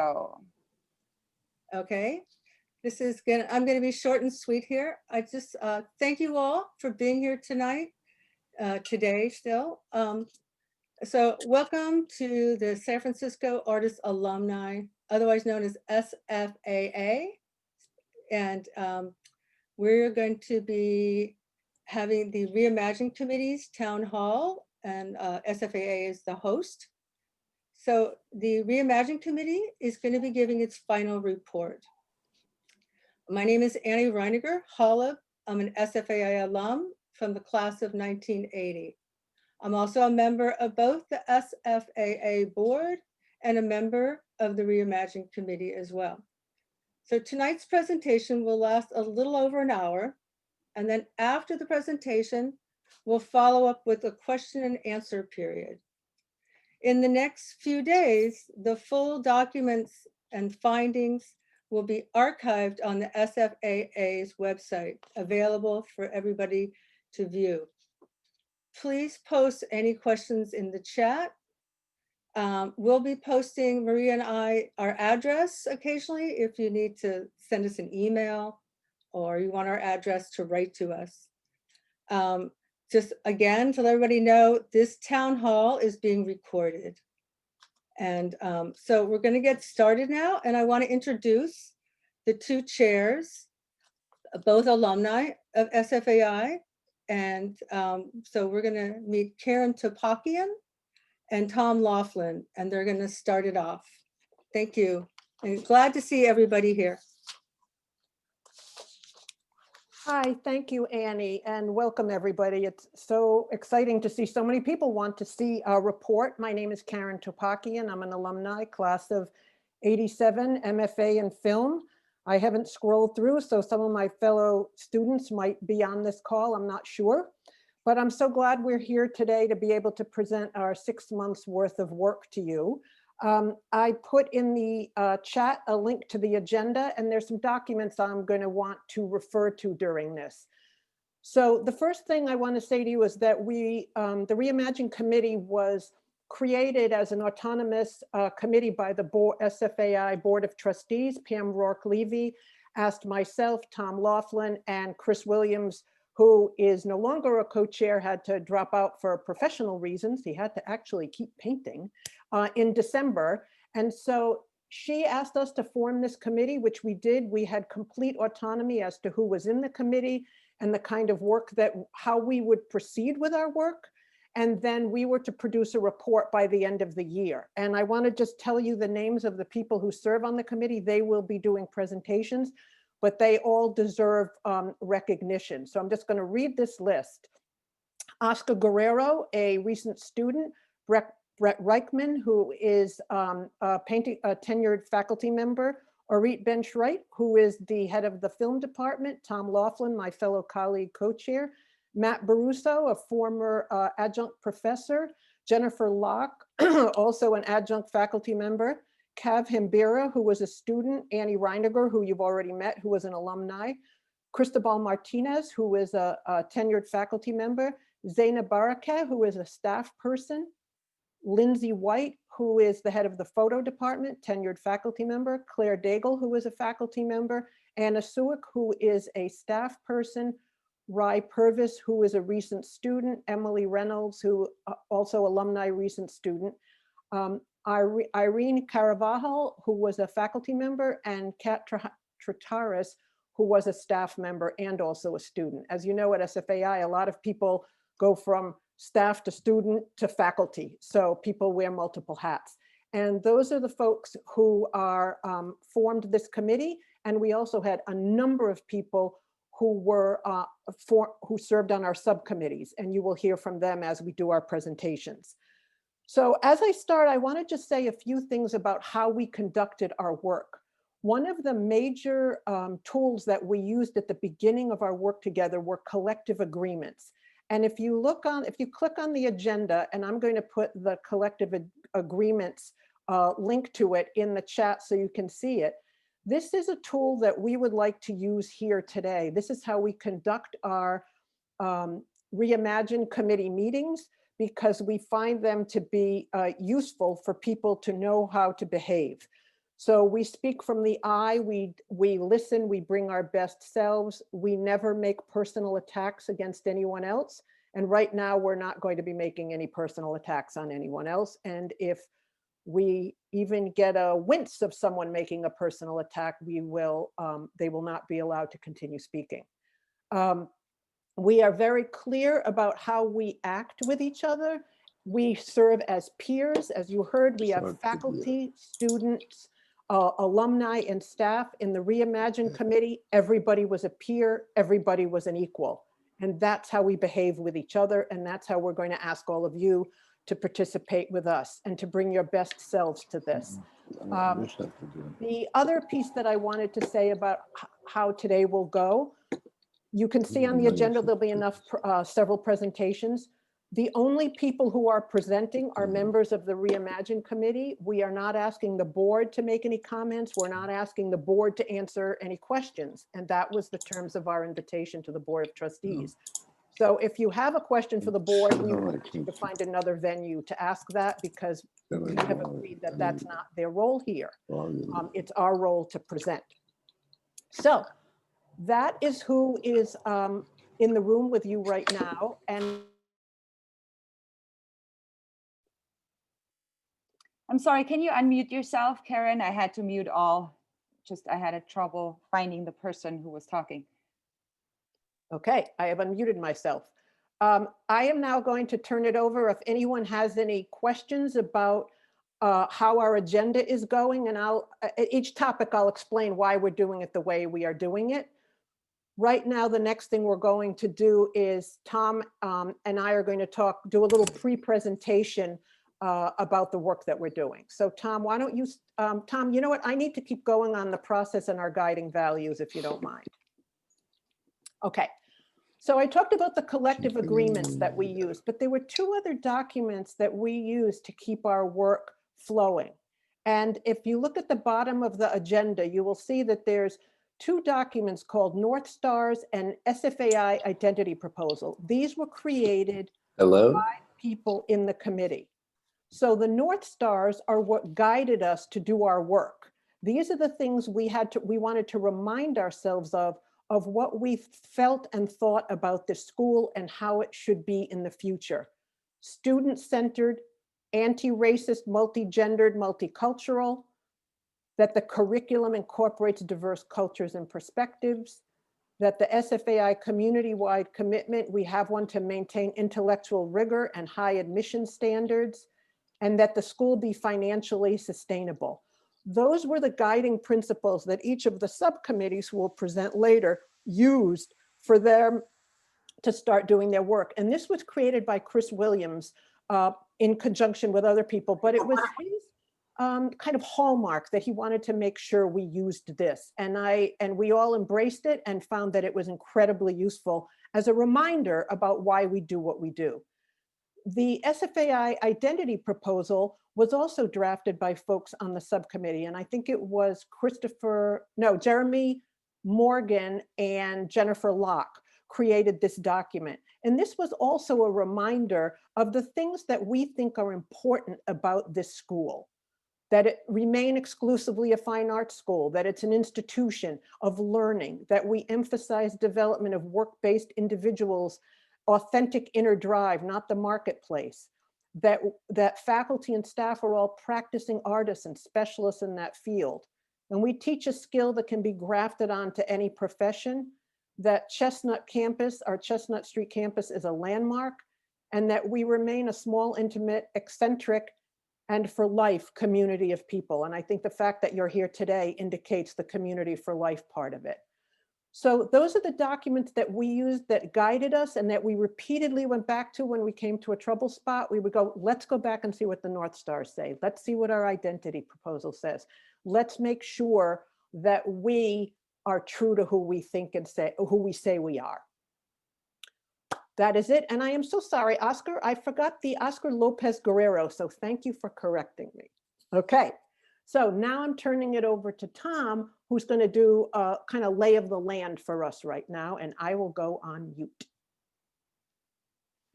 So. Okay. I'm going to be short and sweet here. I just thank you all for being here tonight, today still. So welcome to the San Francisco Artists Alumni, otherwise known as SFAA. And we're going to be having the Re-Imagine Committee's town hall, and SFAA is the host. So the Re-Imagine Committee is going to be giving its final report. My name is Annie Reiniger Holleb. I'm an SFAI alum from the class of 1980. I'm also a member of both the SFAA board and a member of the Re-Imagine Committee as well. So tonight's presentation will last a little over an hour. And then after the presentation, we'll follow up with a question and answer period. In the next few days, the full documents and findings will be archived on the SFAA's website, available for everybody to view. Please post any questions in the chat. We'll be posting, Maria and I, our address occasionally if you need to send us an email or you want our address to write to us. Just again, to let everybody know, this town hall is being recorded. And so we're going to get started now, and I want to introduce the two chairs, both alumni of SFAI. And so we're going to meet Karen Topakian and Tom Laughlin, and they're going to start it off. Thank you. And glad to see everybody here. Hi, thank you, Annie, and welcome everybody. It's so exciting to see so many people want to see our report. My name is Karen Topakian. I'm an alumni, class of 87, MFA in film. I haven't scrolled through, so some of my fellow students might be on this call, I'm not sure. But I'm so glad we're here today to be able to present our 6 months worth of work to you. I put in the chat a link to the agenda, and there's some documents I'm going to want to refer to during this. So the first thing I want to say to you is that the Re-Imagine Committee was created as an autonomous committee by the SFAI Board of Trustees. Pam Rourke-Levy asked myself, Tom Laughlin, and Chris Williams, who is no longer a co-chair, had to drop out for professional reasons. He had to actually keep painting in December. And so she asked us to form this committee, which we did. We had complete autonomy as to who was in the committee and the kind of work how we would proceed with our work. And then we were to produce a report by the end of the year. And I want to just tell you the names of the people who serve on the committee. They will be doing presentations, but they all deserve recognition. So I'm just going to read this list. Oscar Guerrero, a recent student. Brett Reichman, who is a tenured faculty member. Orit Ben-Shitrit, who is the head of the film department. Tom Laughlin, my fellow colleague co-chair. Matt Baruso, a former adjunct professor. Jennifer Locke, also an adjunct faculty member. Cav Hambira, who was a student. Annie Reiniger, who you've already met, who was an alumni. Cristobal Martinez, who is a tenured faculty member. Zaina Baraka, who is a staff person. Lindsay White, who is the head of the photo department, tenured faculty member. Claire Daigle, who is a faculty member. Anna Suek, who is a staff person. Rai Purvis, who is a recent student. Emily Reynolds, who also alumni recent student. Irene Carvajal, who was a faculty member, and Kat Trataris, who was a staff member and also a student. As you know, at SFAI, a lot of people go from staff to student to faculty. So people wear multiple hats. And those are the folks who are formed this committee. And we also had a number of people who who served on our subcommittees, and you will hear from them as we do our presentations. So as I start, I want to just say a few things about how we conducted our work. One of the major tools that we used at the beginning of our work together were collective agreements. And if you click on the agenda, and I'm going to put the collective agreements link to it in the chat so you can see it. This is a tool that we would like to use here today. This is how we conduct our Re-Imagine committee meetings, because we find them to be useful for people to know how to behave. So we speak from the I, we listen, we bring our best selves. We never make personal attacks against anyone else. And right now we're not going to be making any personal attacks on anyone else. And if we even get a wince of someone making a personal attack, they will not be allowed to continue speaking. We are very clear about how we act with each other. We serve as peers. As you heard, we have faculty, students, alumni, and staff. In the Re-Imagine committee, everybody was a peer, everybody was an equal. And that's how we behave with each other. And that's how we're going to ask all of you to participate with us and to bring your best selves to this. The other piece that I wanted to say about how today will go, you can see on the agenda, there'll be enough, several presentations. The only people who are presenting are members of the Re-Imagine committee. We are not asking the board to make any comments. We're not asking the board to answer any questions. And that was the terms of our invitation to the Board of Trustees. So if you have a question for the board, we need to find another venue to ask that, because we have agreed that that's not their role here. It's our role to present. So that is who is in the room with you right now. And I'm sorry, can you unmute yourself, Karen? I had to mute all. I had a trouble finding the person who was talking. Okay, I have unmuted myself. I am now going to turn it over if anyone has any questions about how our agenda is going, and each topic I'll explain why we're doing it the way we are doing it. Right now, the next thing we're going to do is Tom and I are going to do a little pre-presentation about the work that we're doing. So Tom, why don't you, Tom, you know what? I need to keep going on the process and our guiding values, if you don't mind. Okay. So I talked about the collective agreements that we use, but there were two other documents that we use to keep our work flowing. And if you look at the bottom of the agenda, you will see that there's two documents called North Stars and SFAI Identity Proposal. These were created by people in the committee. So the North Stars are what guided us to do our work. These are the things we wanted to remind ourselves of what we felt and thought about the school and how it should be in the future. Student-centered, anti-racist, multi-gendered, multicultural, that the curriculum incorporates diverse cultures and perspectives, that the SFAI community-wide commitment, we have one to maintain intellectual rigor and high admission standards, and that the school be financially sustainable. Those were the guiding principles that each of the subcommittees who will present later used for them to start doing their work. And this was created by Chris Williams in conjunction with other people, but it was his kind of hallmark that he wanted to make sure we used this. And we all embraced it and found that it was incredibly useful as a reminder about why we do what we do. The SFAI identity proposal was also drafted by folks on the subcommittee. And I think it was Jeremy Morgan and Jennifer Locke created this document. And this was also a reminder of the things that we think are important about this school. That it remain exclusively a fine arts school, that it's an institution of learning, that we emphasize development of work-based individuals, authentic inner drive, not the marketplace, that faculty and staff are all practicing artists and specialists in that field. And we teach a skill that can be grafted onto any profession, that our Chestnut Street campus is a landmark, and that we remain a small, intimate, eccentric, and for life community of people. And I think the fact that you're here today indicates the community for life part of it. So those are the documents that we used that guided us and that we repeatedly went back to when we came to a trouble spot. We would go, let's go back and see what the North Stars say. Let's see what our identity proposal says. Let's make sure that we are true to who we think and say, who we say we are. That is it. And I am so sorry, Oscar, I forgot the Oscar Lopez-Guerrero. So thank you for correcting me. Okay. So now I'm turning it over to Tom, who's going to do a kind of lay of the land for us right now. And I will go on mute.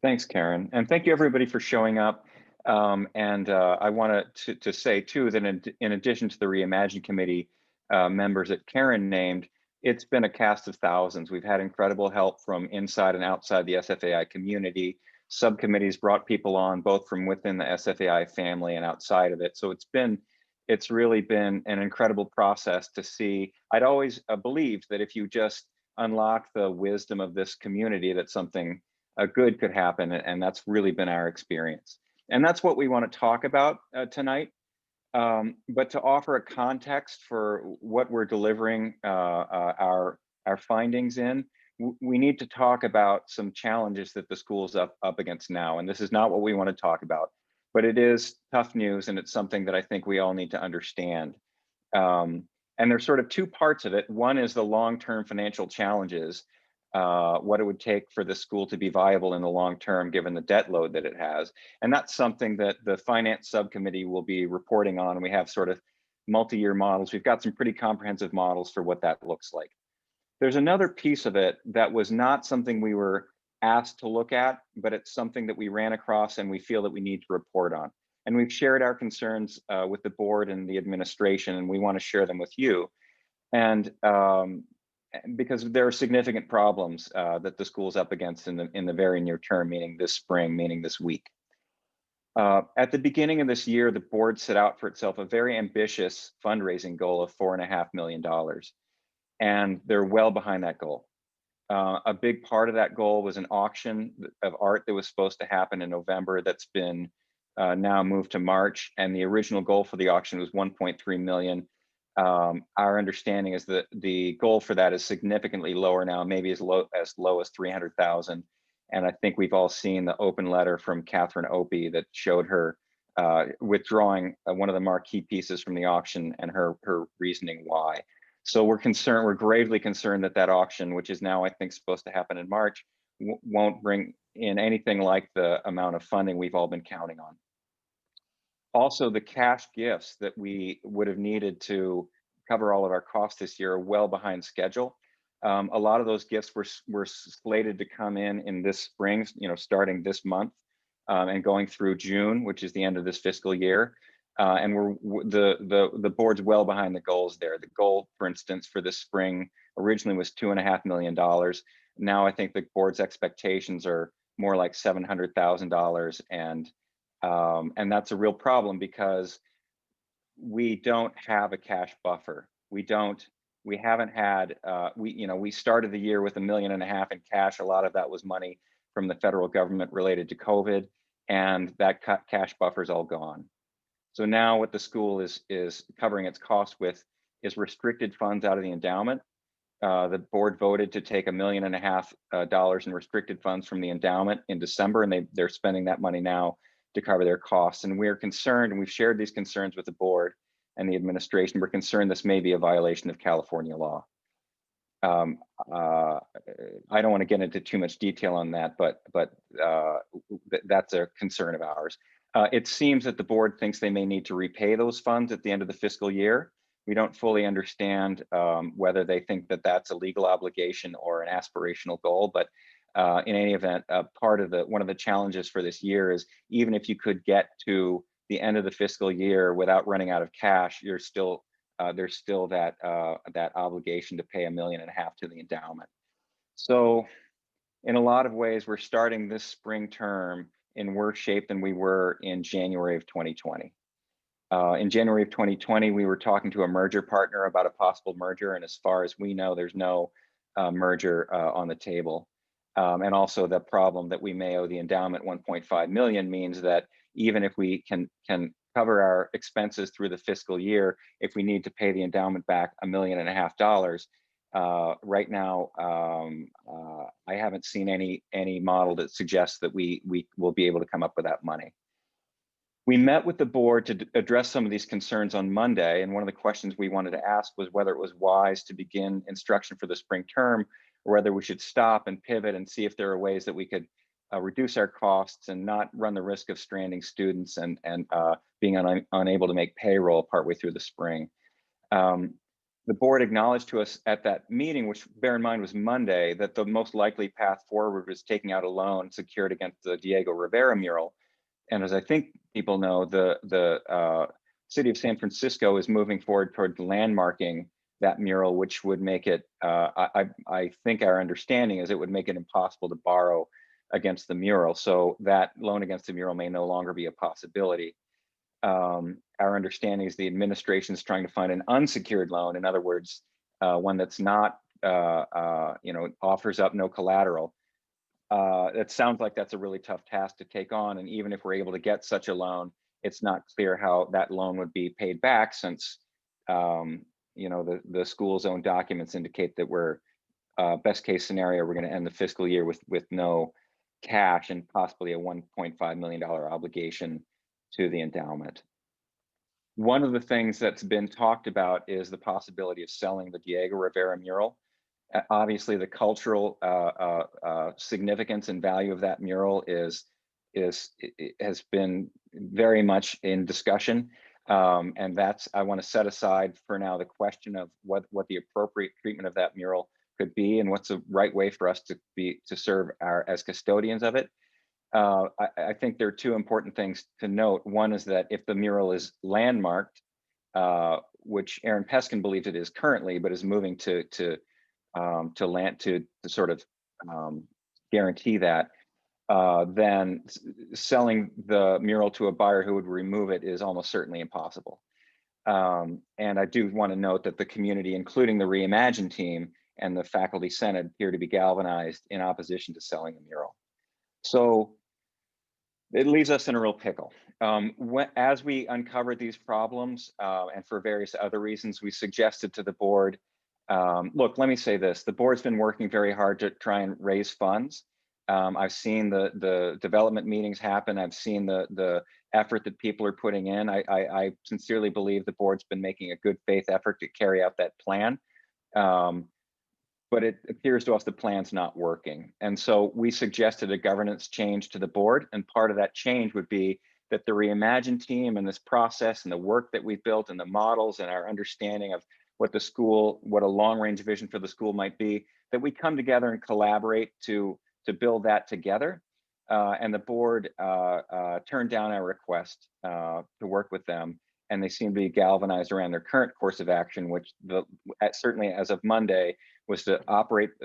Thanks, Karen. And thank you everybody for showing up. I wanted to say too that in addition to the Re-Imagine committee members that Karen named, it's been a cast of thousands. We've had incredible help from inside and outside the SFAI community. Subcommittees brought people on both from within the SFAI family and outside of it. So it's really been an incredible process to see. I'd always believed that if you just unlock the wisdom of this community, that something good could happen, and that's really been our experience. And that's what we want to talk about tonight. But to offer a context for what we're delivering our findings in, we need to talk about some challenges that the school's up against now. And this is not what we want to talk about, but it is tough news, and it's something that I think we all need to understand. And there's sort of two parts of it. One is the long-term financial challenges, what it would take for the school to be viable in the long term, given the debt load that it has. And that's something that the finance subcommittee will be reporting on. And we have sort of multi-year models. We've got some pretty comprehensive models for what that looks like. There's another piece of it that was not something we were asked to look at, but it's something that we ran across and we feel that we need to report on. And we've shared our concerns with the board and the administration, and we want to share them with you. And because there are significant problems that the school's up against in the very near term, meaning this spring, meaning this week. At the beginning of this year, the board set out for itself a very ambitious fundraising goal of $4.5 million. And they're well behind that goal. A big part of that goal was an auction of art that was supposed to happen in November that's been now moved to March. And the original goal for the auction was 1.3 million. Our understanding is that the goal for that is significantly lower now, maybe as low as 300,000. And I think we've all seen the open letter from Catherine Opie that showed her withdrawing one of the marquee pieces from the auction and her reasoning why. So we're gravely concerned that that auction, which is now I think supposed to happen in March, won't bring in anything like the amount of funding we've all been counting on. Also, the cash gifts that we would have needed to cover all of our costs this year are well behind schedule. A lot of those gifts were slated to come in this spring, starting this month and going through June, which is the end of this fiscal year. And the board's well behind the goals there. The goal, for instance, for this spring originally was $2.5 million. Now I think the board's expectations are more like $700,000, and that's a real problem because we don't have a cash buffer. We haven't had. We started the year with $1.5 million in cash. A lot of that was money from the federal government related to COVID, and that cash buffer is all gone. So now what the school is covering its costs with is restricted funds out of the endowment. The board voted to take $1.5 million in restricted funds from the endowment in December, and they're spending that money now to cover their costs. And we're concerned, and we've shared these concerns with the board and the administration. We're concerned this may be a violation of California law. I don't want to get into too much detail on that, but that's a concern of ours. It seems that the board thinks they may need to repay those funds at the end of the fiscal year. We don't fully understand whether they think that that's a legal obligation or an aspirational goal, but in any event, one of the challenges for this year is even if you could get to the end of the fiscal year without running out of cash, there's still that obligation to pay $1.5 million to the endowment. So in a lot of ways, we're starting this spring term in worse shape than we were in January of 2020. In January of 2020, we were talking to a merger partner about a possible merger, and as far as we know, there's no merger on the table. And also the problem that we may owe the endowment 1.5 million means that even if we can cover our expenses through the fiscal year, if we need to pay the endowment back $1.5 million, right now, I haven't seen any model that suggests that we will be able to come up with that money. We met with the board to address some of these concerns on Monday, and one of the questions we wanted to ask was whether it was wise to begin instruction for the spring term, or whether we should stop and pivot and see if there are ways that we could reduce our costs and not run the risk of stranding students and being unable to make payroll partway through the spring. The board acknowledged to us at that meeting, which bear in mind was Monday, that the most likely path forward was taking out a loan secured against the Diego Rivera mural. And as I think people know, the city of San Francisco is moving forward toward landmarking that mural, which would make it, I think our understanding is it would make it impossible to borrow against the mural. So that loan against the mural may no longer be a possibility. Our understanding is the administration is trying to find an unsecured loan. In other words, one that's not, offers up no collateral. It sounds like that's a really tough task to take on. And even if we're able to get such a loan, it's not clear how that loan would be paid back, since the school's own documents indicate that we're best case scenario, we're going to end the fiscal year with no cash and possibly a $1.5 million obligation to the endowment. One of the things that's been talked about is the possibility of selling the Diego Rivera mural. Obviously, the cultural significance and value of that mural has been very much in discussion, and I want to set aside for now the question of what the appropriate treatment of that mural could be, and what's the right way for us to serve as custodians of it. I think there are two important things to note. One is that if the mural is landmarked, which Aaron Peskin believes it is currently, but is moving to sort of guarantee that, then selling the mural to a buyer who would remove it is almost certainly impossible. And I do want to note that the community, including the Re-Imagine team and the faculty senate, appear to be galvanized in opposition to selling the mural. So it leaves us in a real pickle. As we uncovered these problems, and for various other reasons, we suggested to the board, look, let me say this, the board's been working very hard to try and raise funds. I've seen the development meetings happen. I've seen the effort that people are putting in. I sincerely believe the board's been making a good faith effort to carry out that plan. But it appears to us the plan's not working. And so we suggested a governance change to the board. And part of that change would be that the Re-Imagine team and this process and the work that we've built and the models and our understanding of what a long-range vision for the school might be, that we come together and collaborate to build that together. And the board turned down our request to work with them. And they seem to be galvanized around their current course of action, which certainly as of Monday was to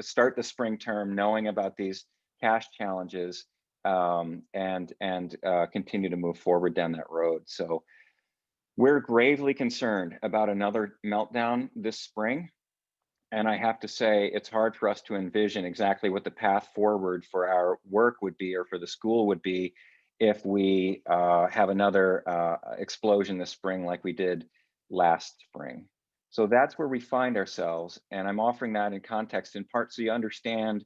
start the spring term knowing about these cash challenges, and continue to move forward down that road. So we're gravely concerned about another meltdown this spring. And I have to say, it's hard for us to envision exactly what the path forward for our work would be, or for the school would be, if we have another explosion this spring like we did last spring. So that's where we find ourselves. And I'm offering that in context, in part so you understand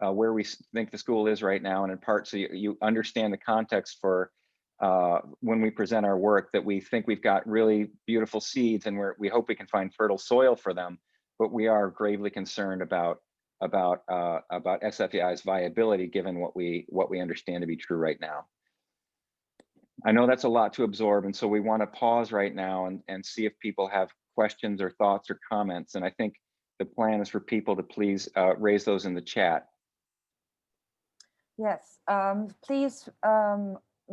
where we think the school is right now, and in part so you understand the context for when we present our work, that we think we've got really beautiful seeds and we hope we can find fertile soil for them. But we are gravely concerned about SFAI's viability, given what we understand to be true right now. I know that's a lot to absorb, and so we want to pause right now and see if people have questions or thoughts or comments. And I think the plan is for people to please raise those in the chat. Yes, please,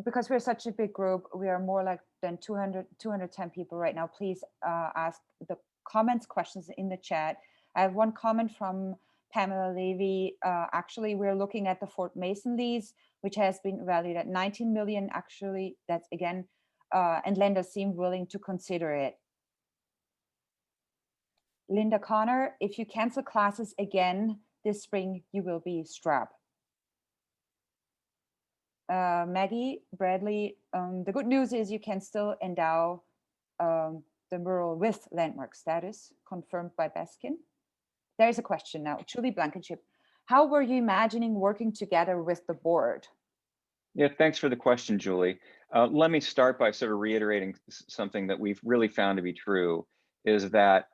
because we're such a big group, we are more like than 210 people right now. Please ask the comments, questions in the chat. I have one comment from Pamela Levy. Actually, we're looking at the Fort Mason lease, which has been valued at 19 million. Actually, that's again, and lenders seem willing to consider it. Linda Connor, if you cancel classes again this spring, you will be strapped. Maggie Bradley, the good news is you can still endow the mural with landmark status, confirmed by Baskin. There is a question now, Julie Blankenship. How were you imagining working together with the board? Yeah, thanks for the question, Julie. Let me start by sort of reiterating something that we've really found to be true, is that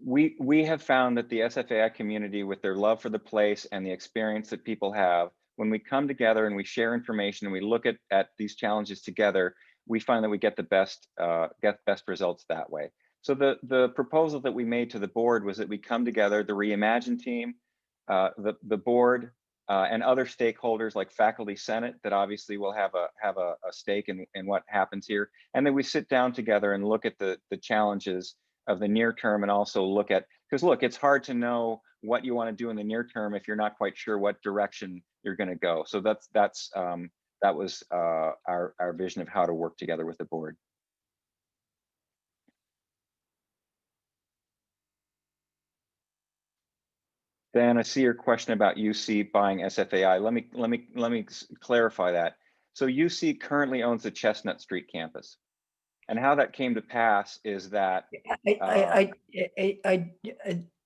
we have found that the SFAI community, with their love for the place and the experience that people have, when we come together and we share information and we look at these challenges together, we find that we get the best results that way. So the proposal that we made to the board was that we come together, the Re-Imagine team, the board, and other stakeholders like Faculty Senate that obviously will have a stake in what happens here. And then we sit down together and look at the challenges of the near term, and also look at, because look, it's hard to know what you want to do in the near term if you're not quite sure what direction you're going to go. So that was our vision of how to work together with the board. Then I see your question about UC buying SFAI. Let me clarify that. So UC currently owns the Chestnut Street campus, and how that came to pass is that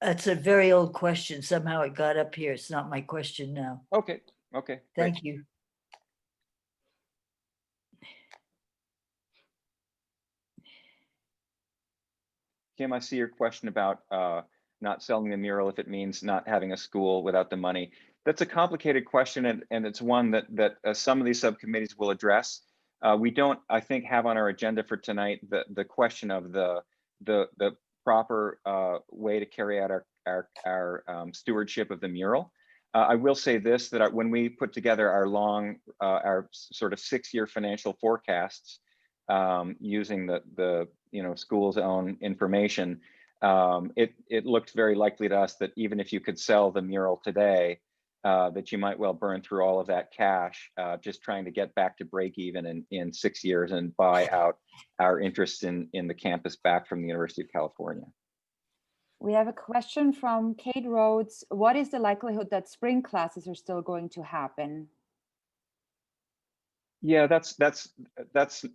that's a very old question. Somehow it got up here. It's not my question now. okay, great. Thank you. Kim, I see your question about not selling the mural if it means not having a school without the money. That's a complicated question, and it's one that some of these subcommittees will address. We don't, I think, have on our agenda for tonight the question of the proper way to carry out our stewardship of the mural. I will say this, that when we put together our sort of 6-year financial forecasts using the school's own information, it looked very likely to us that even if you could sell the mural today, that you might well burn through all of that cash just trying to get back to break even in 6 years and buy out our interest in the campus back from the University of California. We have a question from Kate Rhodes. What is the likelihood that spring classes are still going to happen? Yeah, that's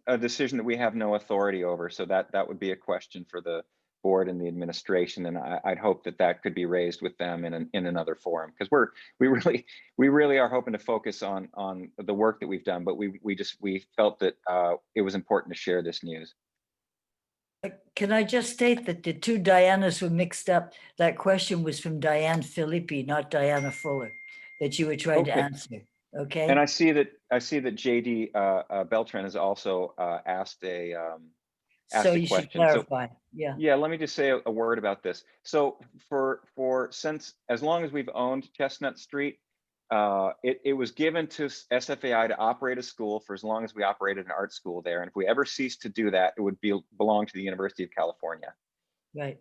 a decision that we have no authority over. So that would be a question for the board and the administration, and I'd hope that could be raised with them in another forum, because we really are hoping to focus on the work that we've done, but we felt that it was important to share this news. Can I just state that the two Dianas were mixed up? That question was from Diane Filippi, not Diana Fuller, that you were trying to answer. Okay. And I see that JD Beltran has also asked a so you should clarify. So, yeah, let me just say a word about this. So since as long as we've owned Chestnut Street, it was given to SFAI to operate a school for as long as we operated an art school there. And if we ever ceased to do that, it would belong to the University of California. Right.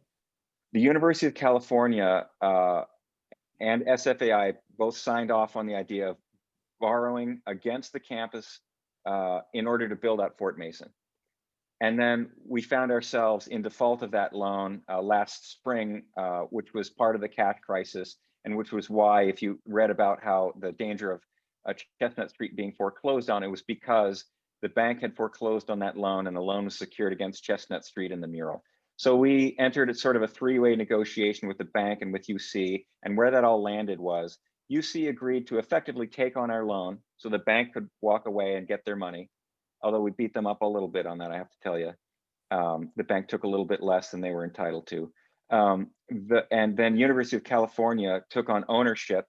The University of California and SFAI both signed off on the idea of borrowing against the campus in order to build out Fort Mason. And then we found ourselves in default of that loan last spring, which was part of the cash crisis, and which was why, if you read about how the danger of Chestnut Street being foreclosed on, it was because the bank had foreclosed on that loan, and the loan was secured against Chestnut Street and the mural. So we entered sort of a 3-way negotiation with the bank and with UC, and where that all landed was UC agreed to effectively take on our loan so the bank could walk away and get their money. Although we beat them up a little bit on that, I have to tell you. The bank took a little bit less than they were entitled to. And then University of California took on ownership,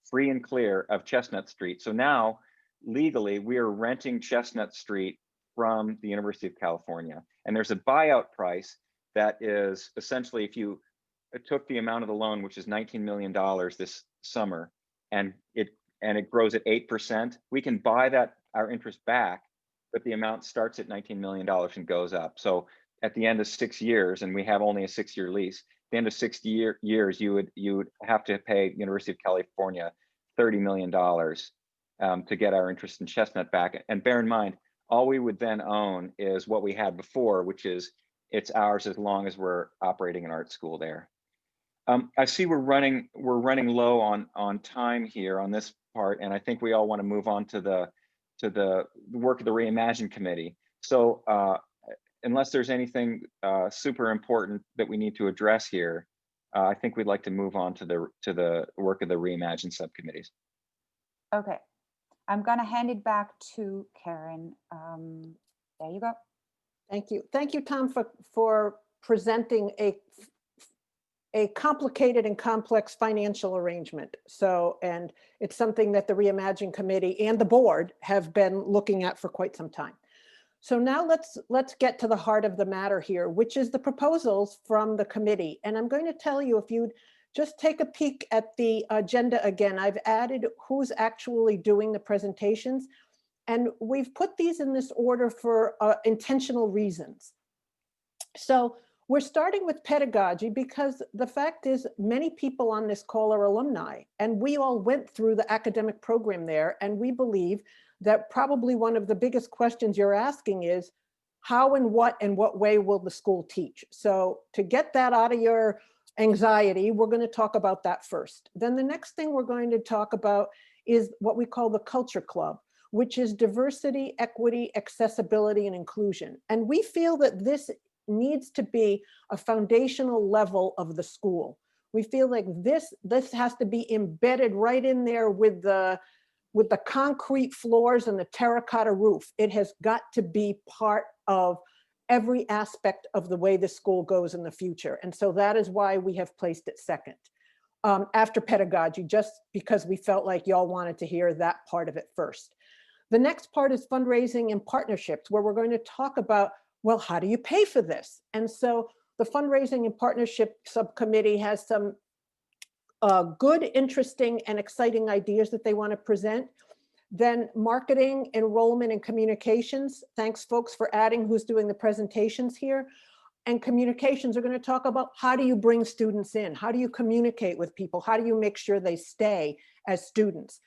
free and clear, of Chestnut Street. So now, legally, we are renting Chestnut Street from the University of California. And there's a buyout price that is essentially, if you took the amount of the loan, which is $19 million this summer, and it grows at 8%, we can buy our interest back, but the amount starts at $19 million and goes up. So at the end of 6 years, and we have only a 6-year lease, at the end of 6 years, you would have to pay University of California $30 million to get our interest in Chestnut back. And bear in mind, all we would then own is what we had before, which is it's ours as long as we're operating an art school there. I see we're running low on time here on this part, and I think we all want to move on to the work of the Re-Imagine committee. So unless there's anything super important that we need to address here, I think we'd like to move on to the work of the Re-Imagine subcommittees. Okay, I'm gonna hand it back to Karen. There you go. Thank you, Tom, for presenting a complicated and complex financial arrangement. So, and it's something that the Re-Imagine committee and the board have been looking at for quite some time. So now let's get to the heart of the matter here, which is the proposals from the committee. And I'm going to tell you, if you'd just take a peek at the agenda again. I've added who's actually doing the presentations, and we've put these in this order for intentional reasons. So we're starting with pedagogy because the fact is many people on this call are alumni, and we all went through the academic program there, and we believe that probably one of the biggest questions you're asking is how and what way will the school teach? So to get that out of your anxiety, we're going to talk about that first. Then the next thing we're going to talk about is what we call the Culture Club, which is diversity, equity, accessibility, and inclusion. And we feel that this needs to be a foundational level of the school. We feel like this has to be embedded right in there with the concrete floors and the terracotta roof. It has got to be part of every aspect of the way the school goes in the future. And so that is why we have placed it second after pedagogy, just because we felt like y'all wanted to hear that part of it first. The next part is fundraising and partnerships, where we're going to talk about, well, how do you pay for this? And so the fundraising and partnership subcommittee has some good, interesting, and exciting ideas that they want to present. Then marketing, enrollment, and communications. Thanks, folks, for adding who's doing the presentations here. And communications are going to talk about how do you bring students in? How do you communicate with people? How do you make sure they stay as students?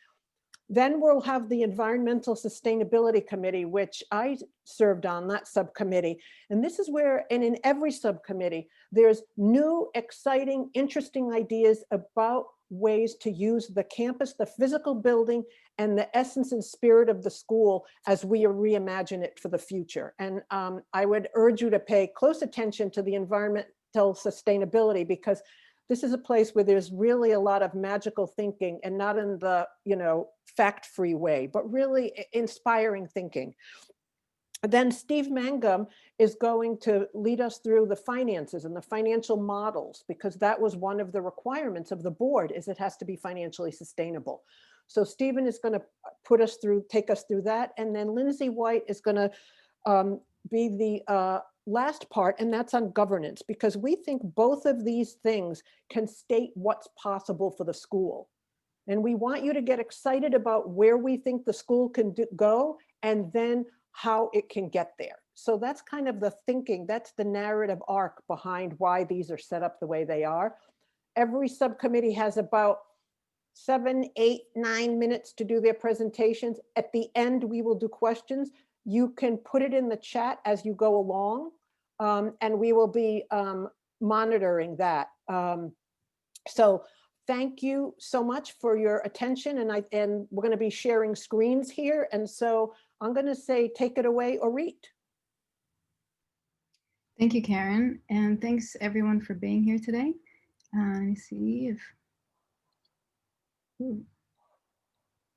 Then we'll have the Environmental Sustainability Committee, which I served on, that subcommittee. And this is where, and in every subcommittee, there's new, exciting, interesting ideas about ways to use the campus, the physical building, and the essence and spirit of the school as we reimagine it for the future. And I would urge you to pay close attention to the environmental sustainability, because this is a place where there's really a lot of magical thinking, and not in the, fact-free way, but really inspiring thinking. Then Steve Mangum is going to lead us through the finances and the financial models, because that was one of the requirements of the board, is it has to be financially sustainable. So Stephen is going to take us through that. And then Lindsay White is going to be the last part, and that's on governance, because we think both of these things can state what's possible for the school. And we want you to get excited about where we think the school can go, and then how it can get there. So that's kind of the thinking, that's the narrative arc behind why these are set up the way they are. Every subcommittee has about 7, 8, 9 minutes to do their presentations. At the end, we will do questions. You can put it in the chat as you go along, and we will be monitoring that. So thank you so much for your attention, and we're going to be sharing screens here. And so I'm going to say, take it away, Orit. Thank you, Karen, and thanks everyone for being here today. Let me see if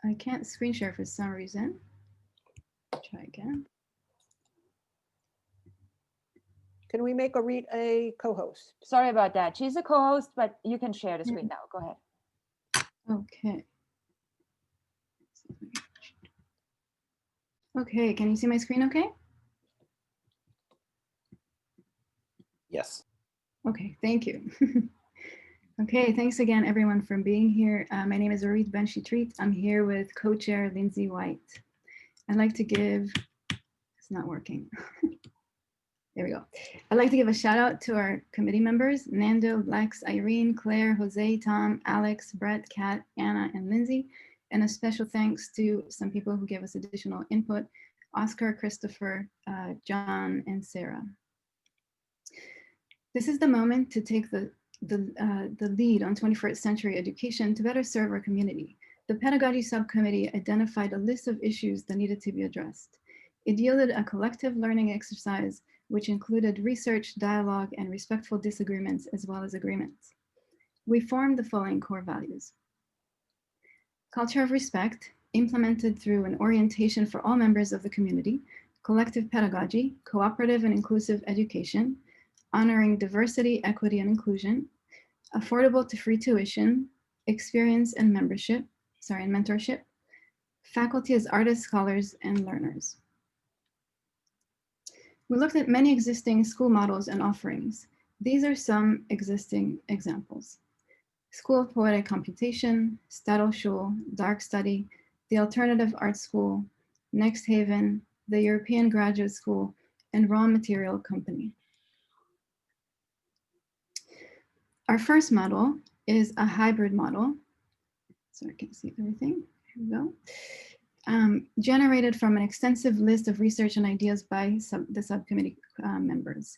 I can't screen share for some reason. Try again. Can we make Orit a co-host? Sorry about that. She's a co-host, but you can share the screen now. Go ahead. Okay. Okay, can you see my screen okay? Yes. Okay, thank you. Okay, thanks again everyone for being here. My name is Orit Ben-Shitrit. I'm here with co-chair Lindsay White. I'd like to give, it's not working. There we go. I'd like to give a shout out to our committee members, Nando, Lex, Irene, Claire, Jose, Tom, Alex, Brett, Kat, Anna, and Lindsay. And a special thanks to some people who gave us additional input, Oscar, Christopher, John, and Sarah. This is the moment to take the lead on 21st century education to better serve our community. The Pedagogy Subcommittee identified a list of issues that needed to be addressed. It yielded a collective learning exercise which included research, dialogue, and respectful disagreements, as well as agreements. We formed the following core values. Culture of respect, implemented through an orientation for all members of the community, collective pedagogy, cooperative and inclusive education, honoring diversity, equity, and inclusion, affordable to free tuition, experience and mentorship, faculty as artists, scholars, and learners. We looked at many existing school models and offerings. These are some existing examples. School of Poetic Computation, Stadthochschule, Dark Study, the Alternative Art School, Next Haven, the European Graduate School, and Raw Material Company. Our first model is a hybrid model. So I can't see everything. Here we go. Generated from an extensive list of research and ideas by the subcommittee members.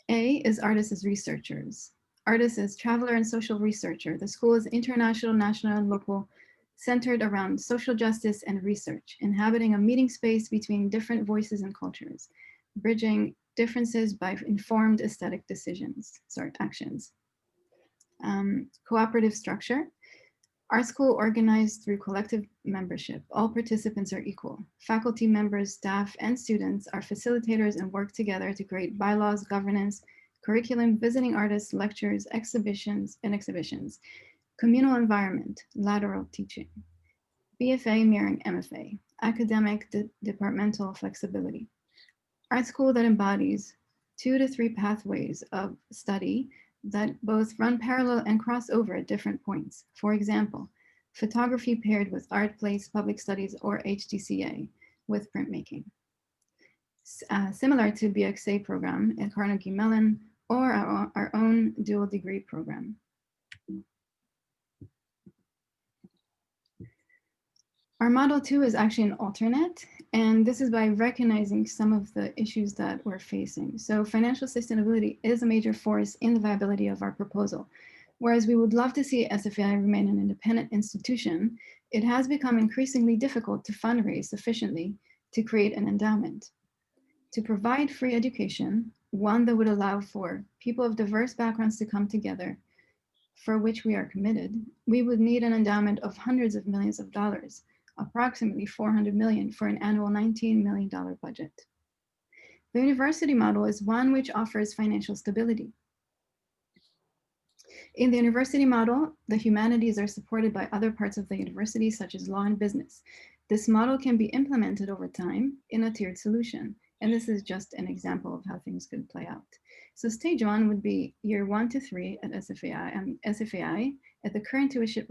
A is artists as researchers. Artist as traveler and social researcher. The school is international, national, and local, centered around social justice and research, inhabiting a meeting space between different voices and cultures, bridging differences by informed aesthetic actions. Cooperative structure. Art school organized through collective membership. All participants are equal. Faculty members, staff, and students are facilitators and work together to create bylaws, governance, curriculum, visiting artists, lectures, exhibitions. Communal environment, lateral teaching. BFA mirroring MFA. Academic departmental flexibility. Art school that embodies 2 to 3 pathways of study that both run parallel and cross over at different points. For example, photography paired with art plays, public studies, or HTCA with printmaking. Similar to BXA program at Carnegie Mellon or our own dual degree program. Our model 2 is actually an alternate, and this is by recognizing some of the issues that we're facing. So financial sustainability is a major force in the viability of our proposal. Whereas we would love to see SFAI remain an independent institution, it has become increasingly difficult to fundraise sufficiently to create an endowment. To provide free education, one that would allow for people of diverse backgrounds to come together, for which we are committed, we would need an endowment of hundreds of millions of dollars, approximately 400 million for an annual $19 million budget. The university model is one which offers financial stability. In the university model, the humanities are supported by other parts of the university, such as law and business. This model can be implemented over time in a tiered solution. And this is just an example of how things could play out. So stage 1 would be year 1 to 3 at SFAI at the current tuition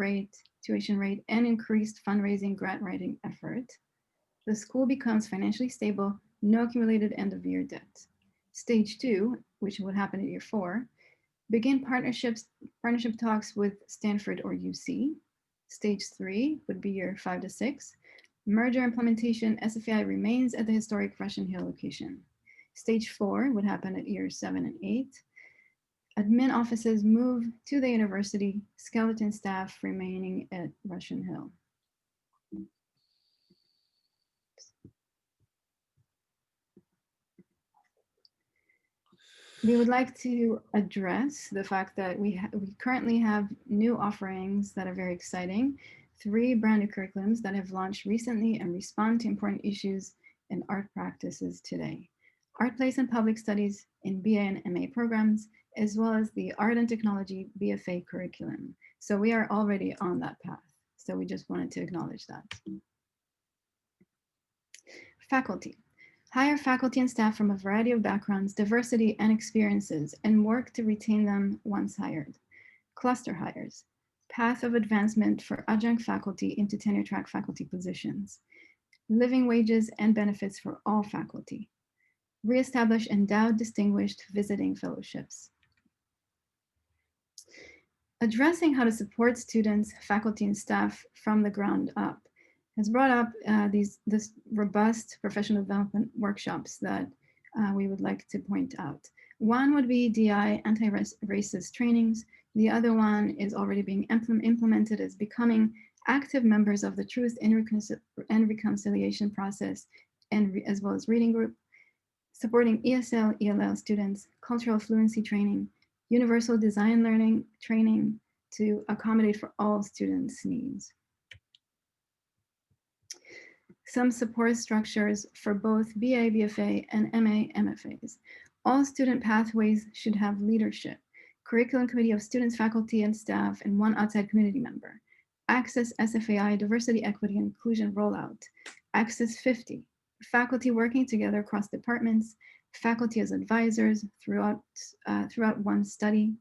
rate and increased fundraising grant writing effort. The school becomes financially stable, no accumulated end of year debt. Stage 2, which would happen at year 4, begin partnership talks with Stanford or UC. Stage 3 would be year 5 to 6. Merger implementation, SFAI remains at the historic Russian Hill location. Stage 4 would happen at years 7 and 8. Admin offices move to the university, skeleton staff remaining at Russian Hill. We would like to address the fact that we currently have new offerings that are very exciting. 3 brand new curriculums that have launched recently and respond to important issues in art practices today. Art Plays and Public Studies in BA and MA programs, as well as the Art and Technology BFA curriculum. So we are already on that path. So we just wanted to acknowledge that. Faculty. Hire faculty and staff from a variety of backgrounds, diversity, and experiences, and work to retain them once hired. Cluster hires. Path of advancement for adjunct faculty into tenure track faculty positions. Living wages and benefits for all faculty. Reestablish endowed distinguished visiting fellowships. Addressing how to support students, faculty, and staff from the ground up has brought up this robust professional development workshops that we would like to point out. One would be DI, anti-racist trainings. The other one is already being implemented as becoming active members of the Truth and Reconciliation process, and as well as reading group, supporting ESL, ELL students, cultural fluency training, universal design learning training to accommodate for all students' needs. Some support structures for both BA, BFA, and MA, MFAs. All student pathways should have leadership, curriculum committee of students, faculty, and staff, and 1 outside community member. Access SFAI, diversity, equity, and inclusion rollout. Access 50, faculty working together across departments, faculty as advisors throughout one study.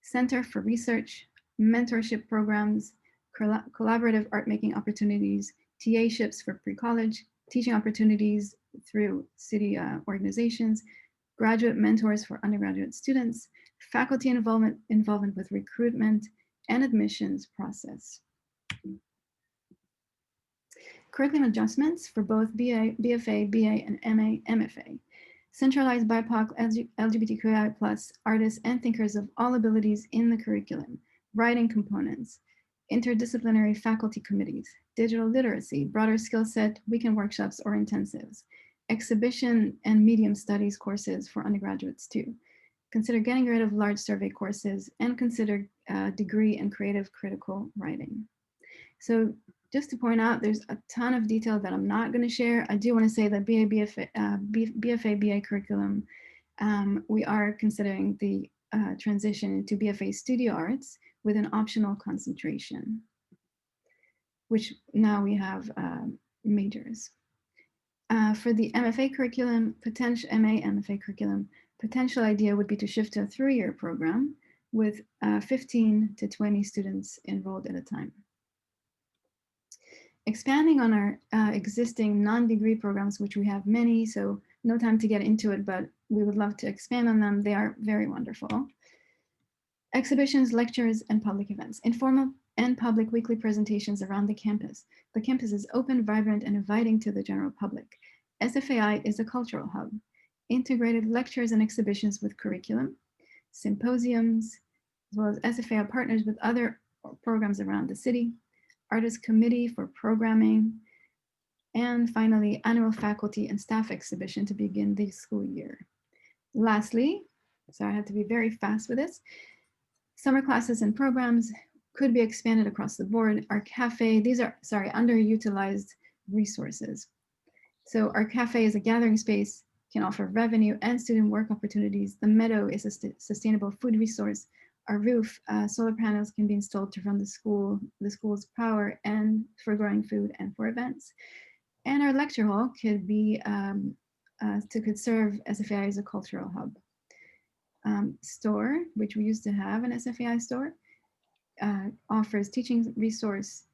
Center for Research, mentorship programs, collaborative art making opportunities, TA-ships for pre-college, teaching opportunities through city organizations, graduate mentors for undergraduate students, faculty involvement with recruitment and admissions process. Curriculum adjustments for both BFA, BA, and MA, MFA. Centralized BIPOC, LGBTQI+ artists and thinkers of all abilities in the curriculum, writing components, interdisciplinary faculty committees, digital literacy, broader skill set, weekend workshops or intensives, exhibition and medium studies courses for undergraduates too. Consider getting rid of large survey courses and consider degree in creative critical writing. So just to point out, there's a ton of detail that I'm not going to share. I do want to say that BFA, BA curriculum, we are considering the transition into BFA Studio Arts with an optional concentration, which now we have majors. For the MFA curriculum, potential MA MFA curriculum, potential idea would be to shift to a 3-year program with 15 to 20 students enrolled at a time. Expanding on our existing non-degree programs, which we have many, so no time to get into it, but we would love to expand on them. They are very wonderful. Exhibitions, lectures, and public events. Informal and public weekly presentations around the campus. The campus is open, vibrant, and inviting to the general public. SFAI is a cultural hub. Integrated lectures and exhibitions with curriculum, symposiums, as well as SFAI partners with other programs around the city. Artist committee for programming, and finally, annual faculty and staff exhibition to begin the school year. Lastly, so I had to be very fast with this, summer classes and programs could be expanded across the board. Our cafe, these are, underutilized resources. So our cafe is a gathering space, can offer revenue and student work opportunities. The meadow is a sustainable food resource. Our roof, solar panels can be installed to run the school's power and for growing food and for events. And our lecture hall could be could serve SFAI as a cultural hub. Store, which we used to have an SFAI store, offers teaching resource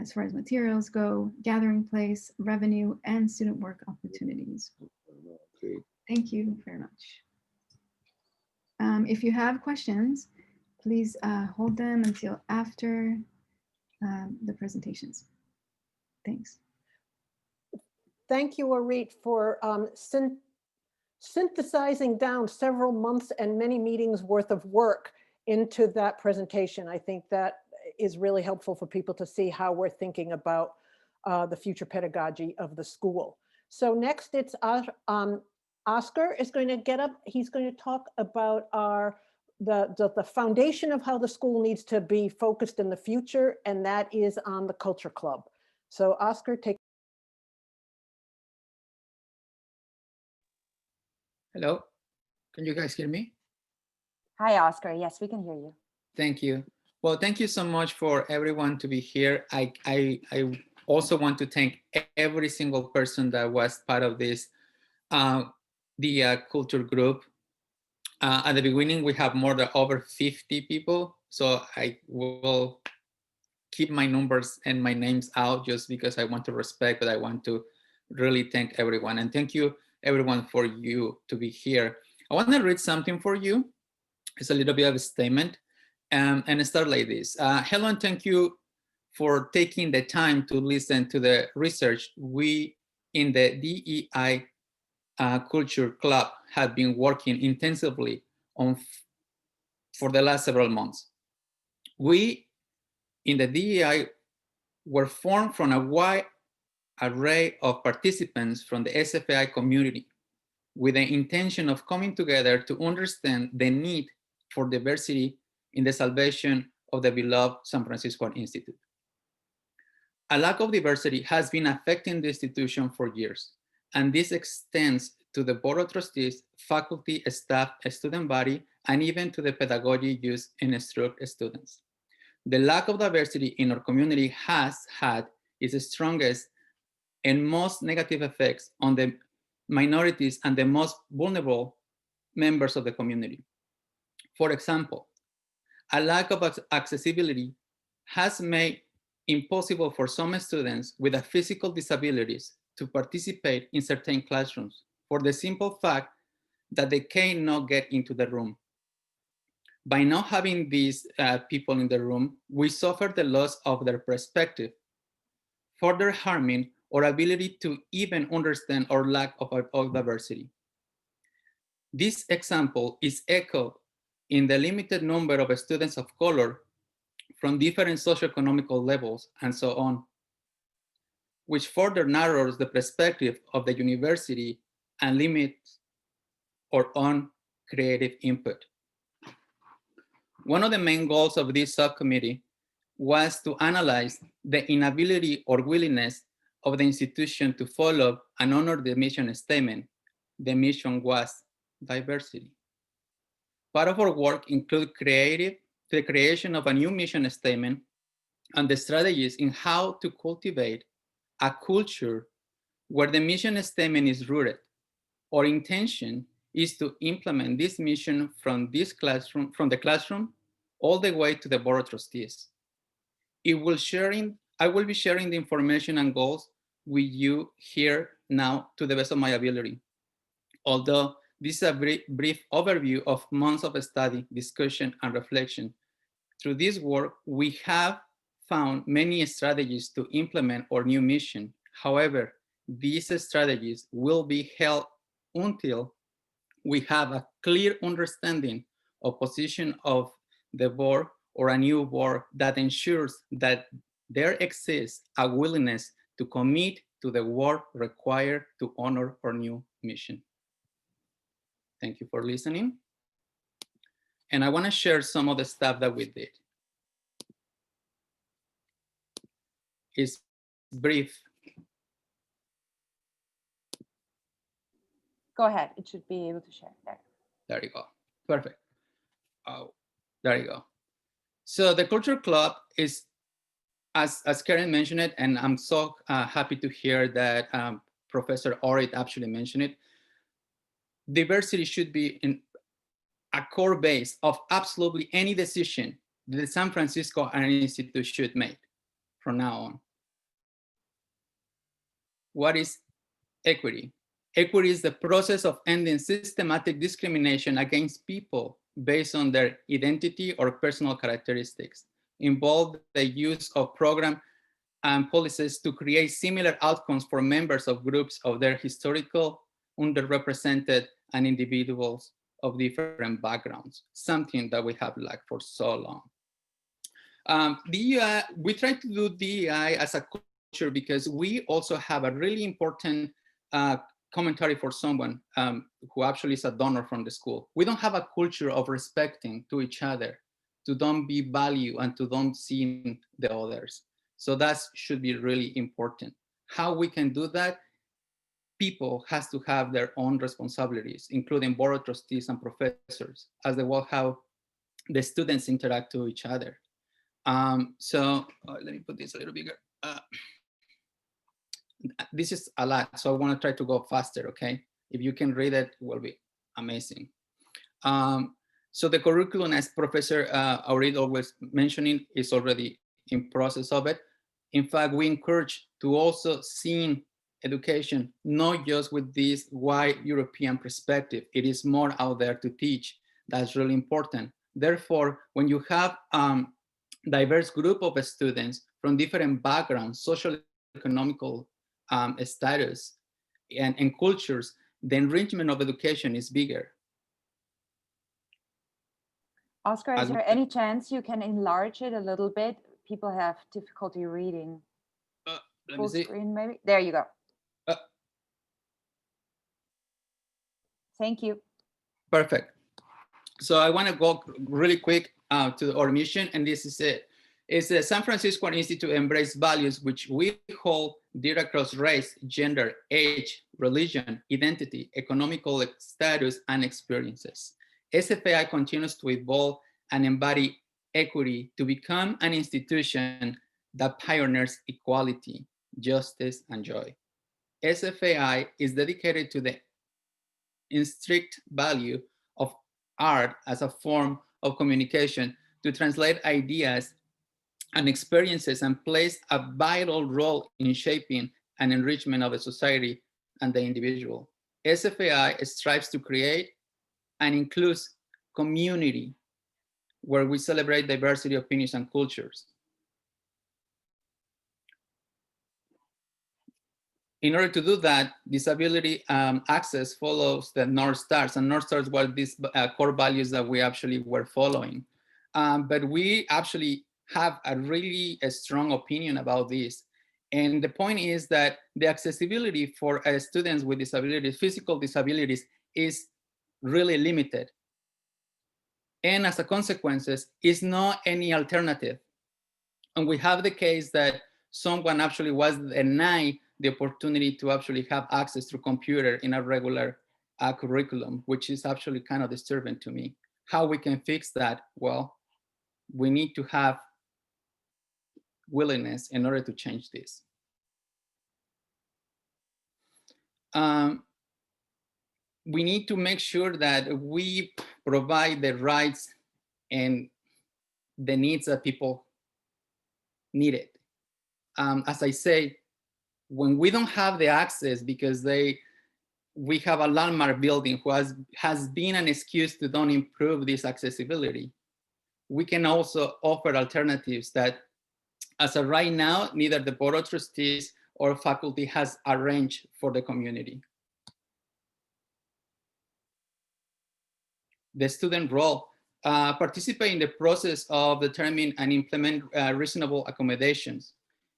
as far as materials go, gathering place, revenue, and student work opportunities. Thank you very much. If you have questions, please hold them until after the presentations. Thanks. Thank you, Orit, for synthesizing down several months and many meetings worth of work into that presentation. I think that is really helpful for people to see how we're thinking about the future pedagogy of the school. So next it's Oscar is going to get up. He's going to talk about the foundation of how the school needs to be focused in the future, and that is on the Culture Club. So Oscar, take. Hello, can you guys hear me? Hi, Oscar. Yes, we can hear you. Thank you. Well, thank you so much for everyone to be here. I also want to thank every single person that was part of this, the culture group. At the beginning, we have more than over 50 people. So I will keep my numbers and my names out just because I want to respect, but I want to really thank everyone. And thank you everyone for you to be here. I want to read something for you. It's a little bit of a statement and start like this. Hello and thank you for taking the time to listen to the research we in the DEI Culture Club have been working intensively on for the last several months. We in the DEI were formed from a wide array of participants from the SFAI community with the intention of coming together to understand the need for diversity in the salvation of the beloved San Francisco Institute. A lack of diversity has been affecting the institution for years, and this extends to the Board of Trustees, faculty, staff, student body, and even to the pedagogy used in instruct students. The lack of diversity in our community has had its strongest and most negative effects on the minorities and the most vulnerable members of the community. For example, a lack of accessibility has made impossible for some students with a physical disabilities to participate in certain classrooms for the simple fact that they cannot get into the room. By not having these people in the room, we suffer the loss of their perspective, further harming our ability to even understand our lack of diversity. This example is echoed in the limited number of students of color from different socioeconomical levels and so on, which further narrows the perspective of the university and limits our own creative input. One of the main goals of this subcommittee was to analyze the inability or willingness of the institution to follow and honor the mission statement. The mission was diversity. Part of our work include the creation of a new mission statement and the strategies in how to cultivate a culture where the mission statement is rooted. Our intention is to implement this mission from the classroom all the way to the board of trustees. I will be sharing the information and goals with you here now to the best of my ability. Although this is a brief overview of months of study, discussion, and reflection. Through this work, we have found many strategies to implement our new mission. However, these strategies will be held until we have a clear understanding of position of the board or a new board that ensures that there exists a willingness to commit to the work required to honor our new mission. Thank you for listening. And I want to share some of the stuff that we did. It's brief. Go ahead. It should be able to share. There you go. Perfect. Oh, there you go. So the Culture Club is, as Karen mentioned it, and I'm so happy to hear that Professor Orit actually mentioned it, diversity should be in a core base of absolutely any decision that the San Francisco Art Institute should make from now on. What is equity? Equity is the process of ending systematic discrimination against people based on their identity or personal characteristics. Involve the use of programs and policies to create similar outcomes for members of groups of their historical underrepresented and individuals of different backgrounds, something that we have lacked for so long. We try to do DEI as a culture because we also have a really important commentary for someone who actually is a donor from the school. We don't have a culture of respecting to each other, to don't be value and to don't see the others. So that should be really important. How we can do that? People has to have their own responsibilities, including board of trustees and professors, as well how the students interact to each other. Let me put this a little bigger. This is a lot, so I want to try to go faster, okay? If you can read it, it will be amazing. So the curriculum, as Professor Orit always mentioning, is already in process of it. In fact, we encourage to also see education, not just with this white European perspective. It is more out there to teach. That's really important. Therefore, when you have diverse group of students from different backgrounds, social, economical status, and cultures, the enrichment of education is bigger. Oscar, is there any chance you can enlarge it a little bit? People have difficulty reading. Full screen, maybe? There you go. Thank you. Perfect. So I want to go really quick to our mission, and this is it. It's the San Francisco Institute embrace values which we hold dear across race, gender, age, religion, identity, economical status, and experiences. SFAI continues to evolve and embody equity to become an institution that pioneers equality, justice, and joy. SFAI is dedicated to the strict value of art as a form of communication to translate ideas and experiences and plays a vital role in shaping and enrichment of the society and the individual. SFAI strives to create and includes community where we celebrate diversity, opinions, and cultures. In order to do that, disability access follows the North Stars, and North Stars were these core values that we actually were following. But we actually have a really strong opinion about this. And the point is that the accessibility for students with disabilities, physical disabilities, is really limited. And as a consequence, is not any alternative. And we have the case that someone actually was denied the opportunity to actually have access to computer in a regular curriculum, which is actually kind of disturbing to me. How we can fix that? Well, we need to have willingness in order to change this. We need to make sure that we provide the rights and the needs that people need it. As I say, when we don't have the access because we have a landmark building who has been an excuse to don't improve this accessibility, we can also offer alternatives that, as of right now, neither the Board of Trustees or faculty has arranged for the community. The student role, participate in the process of determining and implement reasonable accommodations,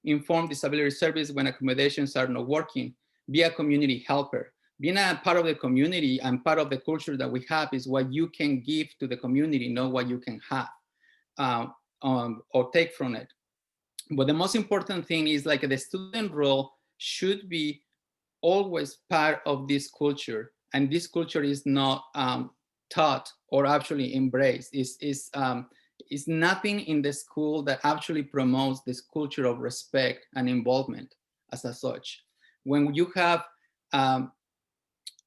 inform disability service when accommodations are not working, be a community helper. Being a part of the community and part of the culture that we have is what you can give to the community, not what you can have or take from it. But the most important thing is like the student role should be always part of this culture. And this culture is not taught or actually embraced. It's nothing in the school that actually promotes this culture of respect and involvement as such. When you have a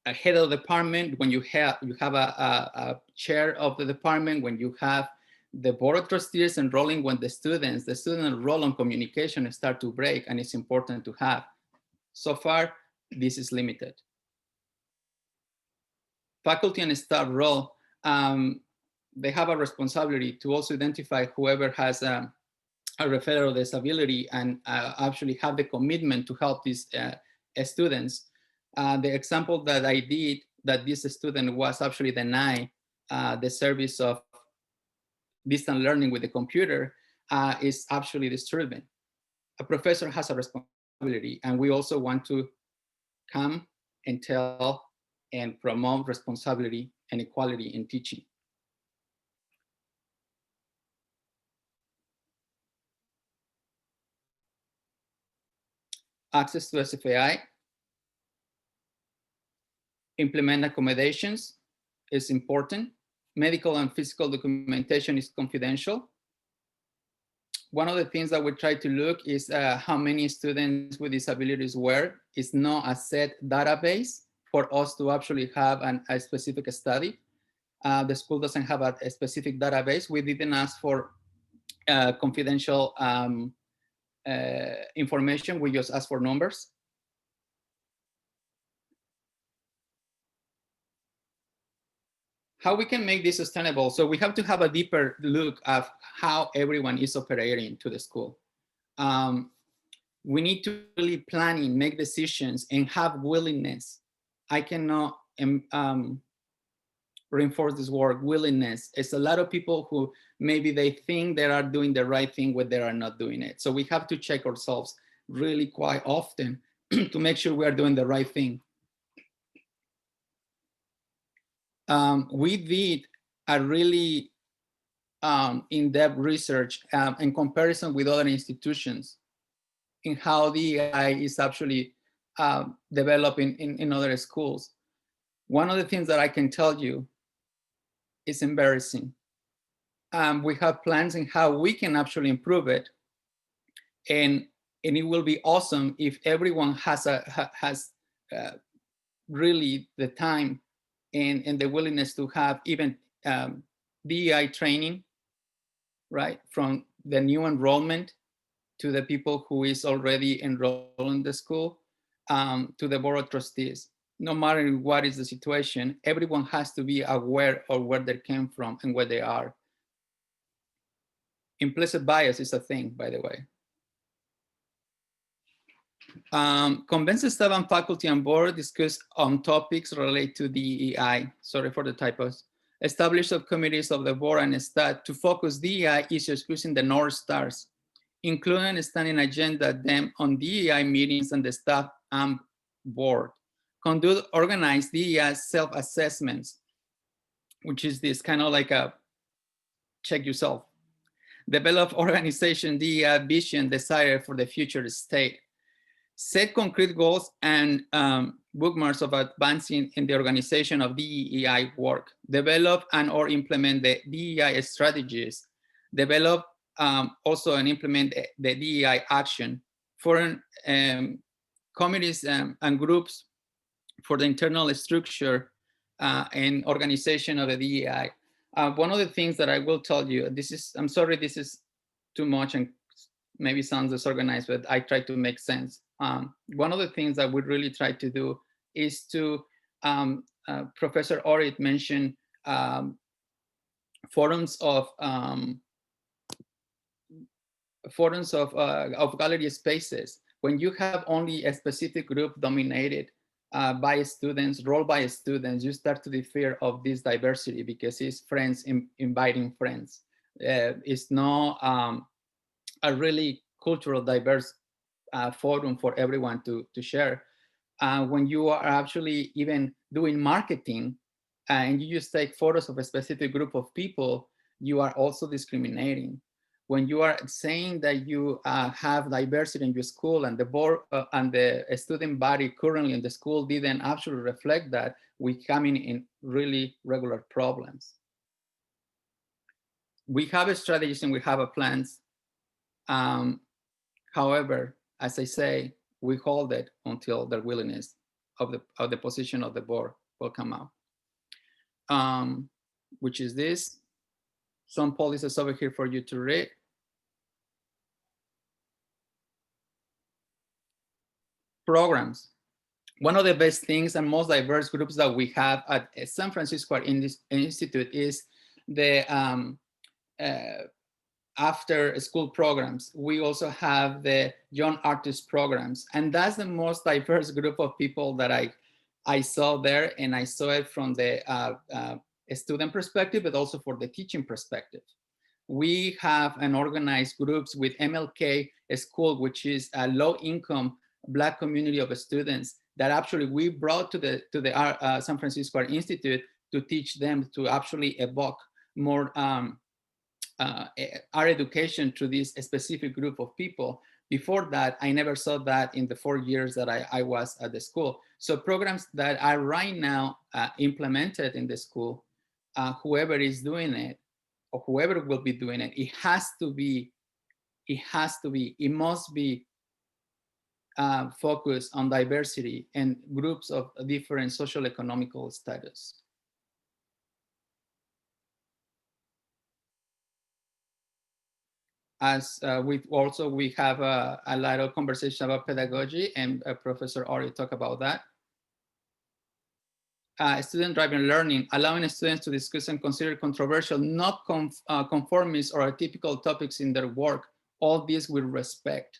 head of the department, when you have a chair of the department, when you have the Board of Trustees enrolling when the student role on communication start to break, and it's important to have. So far, this is limited. Faculty and staff role, they have a responsibility to also identify whoever has a referral disability and actually have the commitment to help these students. The example that I did, that this student was actually denied the service of distant learning with the computer is actually disturbing. A professor has a responsibility, and we also want to come and tell and promote responsibility and equality in teaching. Access to SFAI, implement accommodations is important. Medical and physical documentation is confidential. One of the things that we try to look is how many students with disabilities were. It's not a set database for us to actually have a specific study. The school doesn't have a specific database. We didn't ask for confidential information. We just asked for numbers. How we can make this sustainable? So we have to have a deeper look at how everyone is operating to the school. We need to really planning, make decisions, and have willingness. I cannot reinforce this word, willingness. It's a lot of people who maybe they think they are doing the right thing when they are not doing it. So we have to check ourselves really quite often to make sure we are doing the right thing. We did a really in-depth research in comparison with other institutions in how the AI is actually developing in other schools. One of the things that I can tell you is embarrassing. We have plans in how we can actually improve it. And it will be awesome if everyone has really the time and the willingness to have even DEI training right? From the new enrollment to the people who is already enrolled in the school, to the board of trustees. No matter what is the situation, everyone has to be aware of where they came from and where they are. Implicit bias is a thing, by the way. Convince staff and faculty and board discuss on topics related to DEI. Sorry for the typos. Establish subcommittees of the board and staff to focus DEI issues using the North Stars, including a standing agenda them on DEI meetings and the staff and board. Conduct organized DEI self-assessments, which is this kind of like a check yourself. Develop organization DEI vision desire for the future state. Set concrete goals and bookmarks of advancing in the organization of DEI work. Develop and or implement the DEI strategies. Develop also and implement the DEI action. Foreign committees and groups for the internal structure and organization of the DEI. One of the things that I will tell you, I'm sorry, this is too much and maybe sounds disorganized, but I try to make sense. One of the things that we really try to do is to, Professor Orit mentioned forums of gallery spaces. When you have only a specific group dominated by students, role by students, you start to the fear of this diversity because it's friends inviting friends. It's not a really cultural diverse forum for everyone to share. When you are actually even doing marketing and you just take photos of a specific group of people, you are also discriminating. When you are saying that you have diversity in your school and the board and the student body currently in the school didn't actually reflect that, we come in really regular problems. We have a strategies and we have a plans. However, as I say, we hold it until the willingness of the position of the board will come out. Which is this. Some policies over here for you to read. Programs. One of the best things and most diverse groups that we have at San Francisco Institute is the after school programs. We also have the young artist programs, and that's the most diverse group of people that I saw there, and I saw it from the student perspective, but also for the teaching perspective. We have an organized groups with MLK School, which is a low-income Black community of students that actually we brought to the San Francisco Art Institute to teach them to actually evoke more art education to this specific group of people. Before that, I never saw that in the 4 years that I was at the school. So programs that are right now implemented in the school, whoever is doing it, or whoever will be doing it, it must be focused on diversity and groups of different social economical status. As we have a lot of conversation about pedagogy, and Professor Orit talked about that. Student-driven learning, allowing students to discuss and consider controversial, not conformist or atypical topics in their work, all this with respect.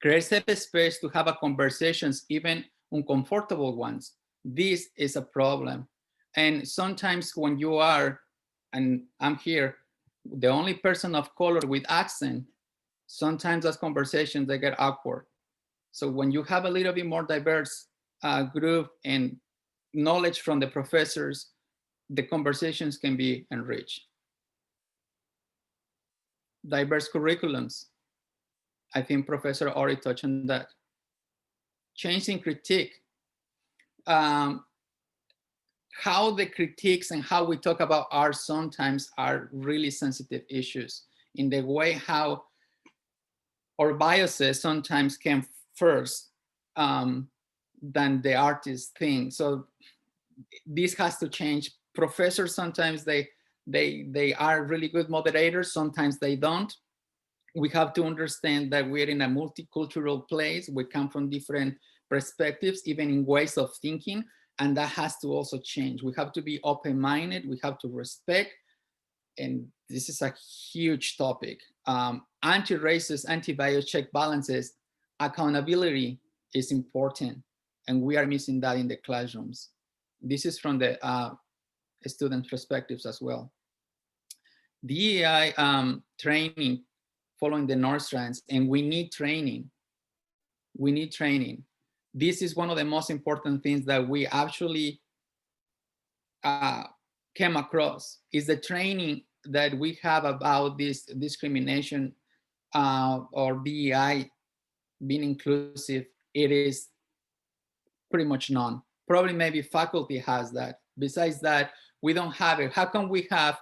Create safe space to have a conversations, even uncomfortable ones. This is a problem. And sometimes when you are, and I'm here, the only person of color with accent, sometimes those conversations, they get awkward. So when you have a little bit more diverse group and knowledge from the professors, the conversations can be enriched. Diverse curriculums. I think Professor Orit touched on that. Changing critique. How the critiques and how we talk about art sometimes are really sensitive issues in the way how our biases sometimes came first than the artist thing. So this has to change. Professors sometimes they they are really good moderators. Sometimes they don't. We have to understand that we're in a multicultural place. We come from different perspectives, even in ways of thinking, and that has to also change. We have to be open-minded. We have to respect, and this is a huge topic. Anti-racist, anti-bias check balances, accountability is important, and we are missing that in the classrooms. This is from the student perspectives as well. DEI training following the North Strands, and we need training. We need training. This is one of the most important things that we actually came across, is the training that we have about this discrimination or DEI being inclusive. It is pretty much none. Probably maybe faculty has that. Besides that, we don't have it. How can we have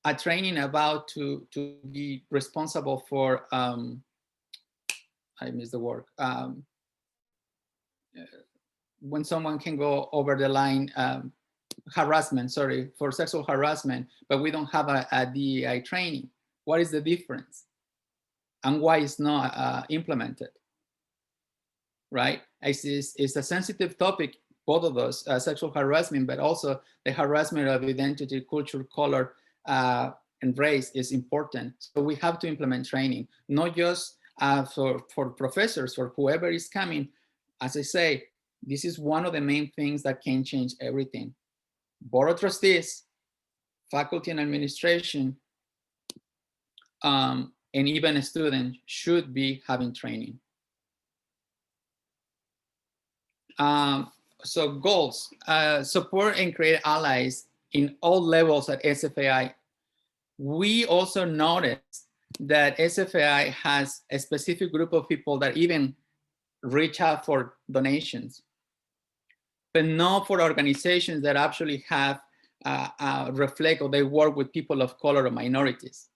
a training about to be responsible for, I missed the word, when someone can go over the line, harassment, sorry, for sexual harassment, but we don't have a DEI training. What is the difference? And why it's not implemented, right? It's a sensitive topic, both of those, sexual harassment, but also the harassment of identity, culture, color, and race is important. So we have to implement training, not just for professors or whoever is coming. As I say, this is one of the main things that can change everything. Board of Trustees, faculty and administration, and even a student should be having training. So goals, support and create allies in all levels at SFAI. We also noticed that SFAI has a specific group of people that even reach out for donations, but not for organizations that actually have reflect or they work with people of color or minorities.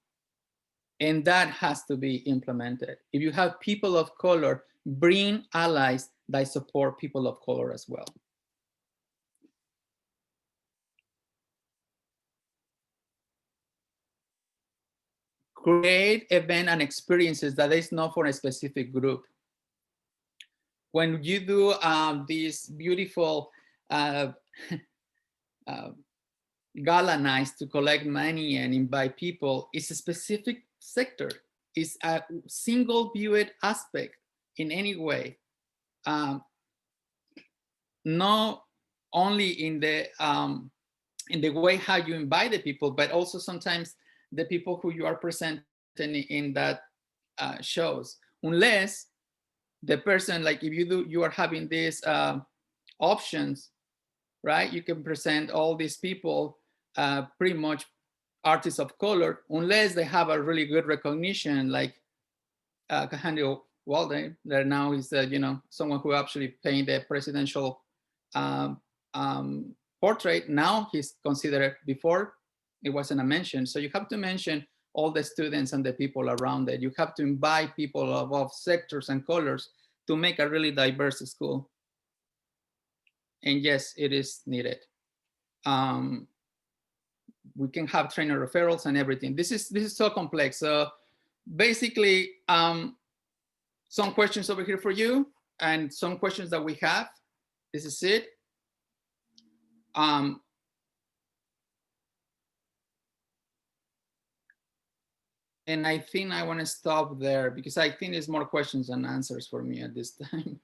And that has to be implemented. If you have people of color, bring allies that support people of color as well. Create events and experiences that is not for a specific group. When you do these beautiful gala nights to collect money and invite people, it's a specific sector. It's a single viewed aspect in any way. Not only in the way how you invite the people, but also sometimes the people who you are presenting in that shows. Unless the person, like if you are having these options, right? You can present all these people, pretty much artists of color, unless they have a really good recognition, like Kahandi Walden, that now is someone who actually painted the presidential portrait. Now he's considered, before it wasn't a mention. So you have to mention all the students and the people around it. You have to invite people of all sectors and colors to make a really diverse school. And yes, it is needed. We can have trainer referrals and everything. This is so complex. So basically, some questions over here for you and some questions that we have. This is it. And I think I want to stop there because I think there's more questions than answers for me at this time.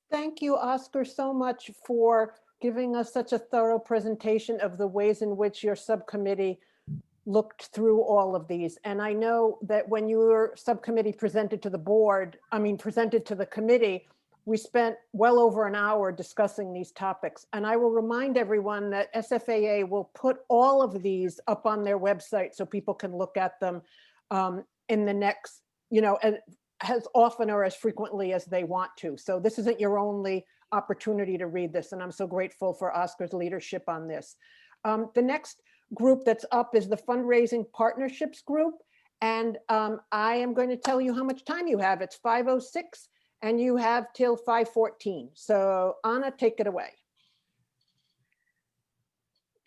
Thank you, Oscar, so much for giving us such a thorough presentation of the ways in which your subcommittee looked through all of these. And I know that when your subcommittee presented to the board, presented to the committee, we spent well over an hour discussing these topics. And I will remind everyone that SFAA will put all of these up on their website so people can look at them in the next, as often or as frequently as they want to. So this isn't your only opportunity to read this. And I'm so grateful for Oscar's leadership on this. The next group that's up is the Fundraising Partnerships group. And I am going to tell you how much time you have. It's 5:06. and you have till 5:14. So Anna, take it away.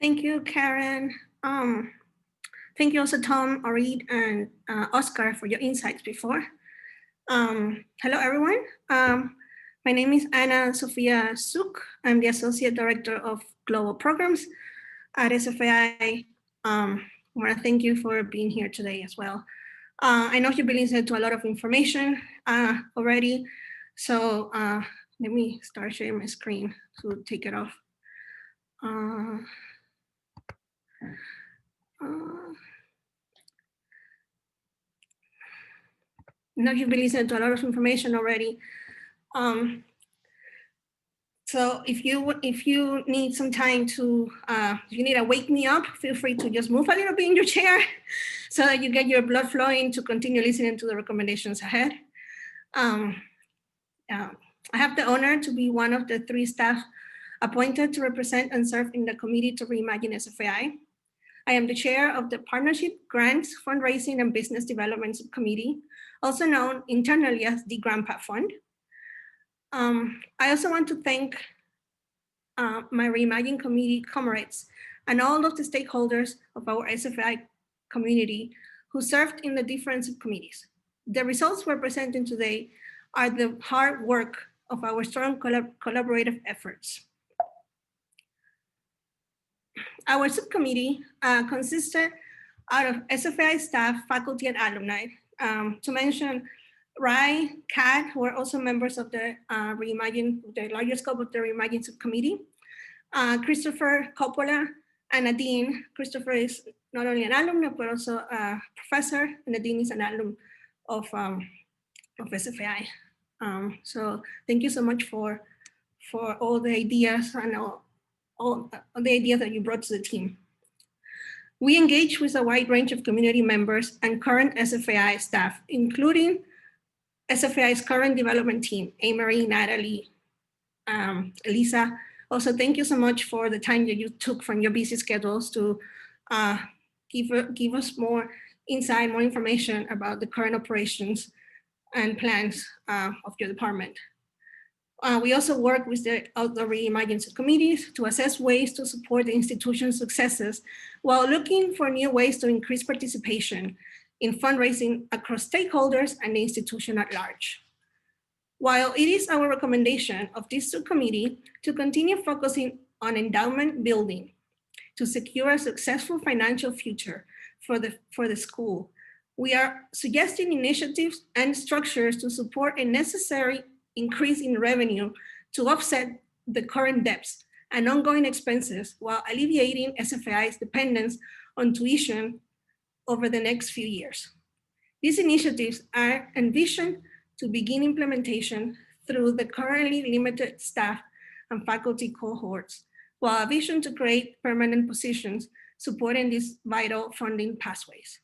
Thank you, Karen. Thank you also, Tom, Orit, and Oscar for your insights before. Hello, everyone. My name is Anna Sofia Suek. I'm the Associate Director of Global Programs at SFAI. I want to thank you for being here today as well. I know you've been listening to a lot of information already, so let me start sharing my screen to take it off. Now you've been listening to a lot of information already. So if you need some time to, if you need to wake me up, feel free to just move a little bit in your chair so that you get your blood flowing to continue listening to the recommendations ahead. I have the honor to be one of the 3 staff appointed to represent and serve in the committee to Re-Imagine SFAI. I am the chair of the Partnership, Grants, Fundraising, and Business Development Subcommittee, also known internally as the Grandpa Fund. I also want to thank my Re-Imagine committee comrades and all of the stakeholders of our SFAI community who served in the different subcommittees. The results we're presenting today are the hard work of our strong collaborative efforts. Our subcommittee consisted out of SFAI staff, faculty, and alumni. To mention Rai, Kat, who are also members of the Re-Imagine, the larger scope of the Re-Imagine subcommittee, Christopher Coppola, and Nadine. Christopher is not only an alumni, but also a professor, and Nadine is an alum of SFAI. So thank you so much for all the ideas and all the ideas that you brought to the team. We engage with a wide range of community members and current SFAI staff, including SFAI's current development team, Amory, Natalie, Elisa. Also, thank you so much for the time that you took from your busy schedules to give us more insight, more information about the current operations and plans of your department. We also work with the Re-Imagine subcommittees to assess ways to support the institution's successes while looking for new ways to increase participation in fundraising across stakeholders and the institution at large. While it is our recommendation of this subcommittee to continue focusing on endowment building to secure a successful financial future for the school, we are suggesting initiatives and structures to support a necessary increase in revenue to offset the current debts and ongoing expenses while alleviating SFAI's dependence on tuition over the next few years. These initiatives are envisioned to begin implementation through the currently limited staff and faculty cohorts, while a vision to create permanent positions supporting these vital funding pathways.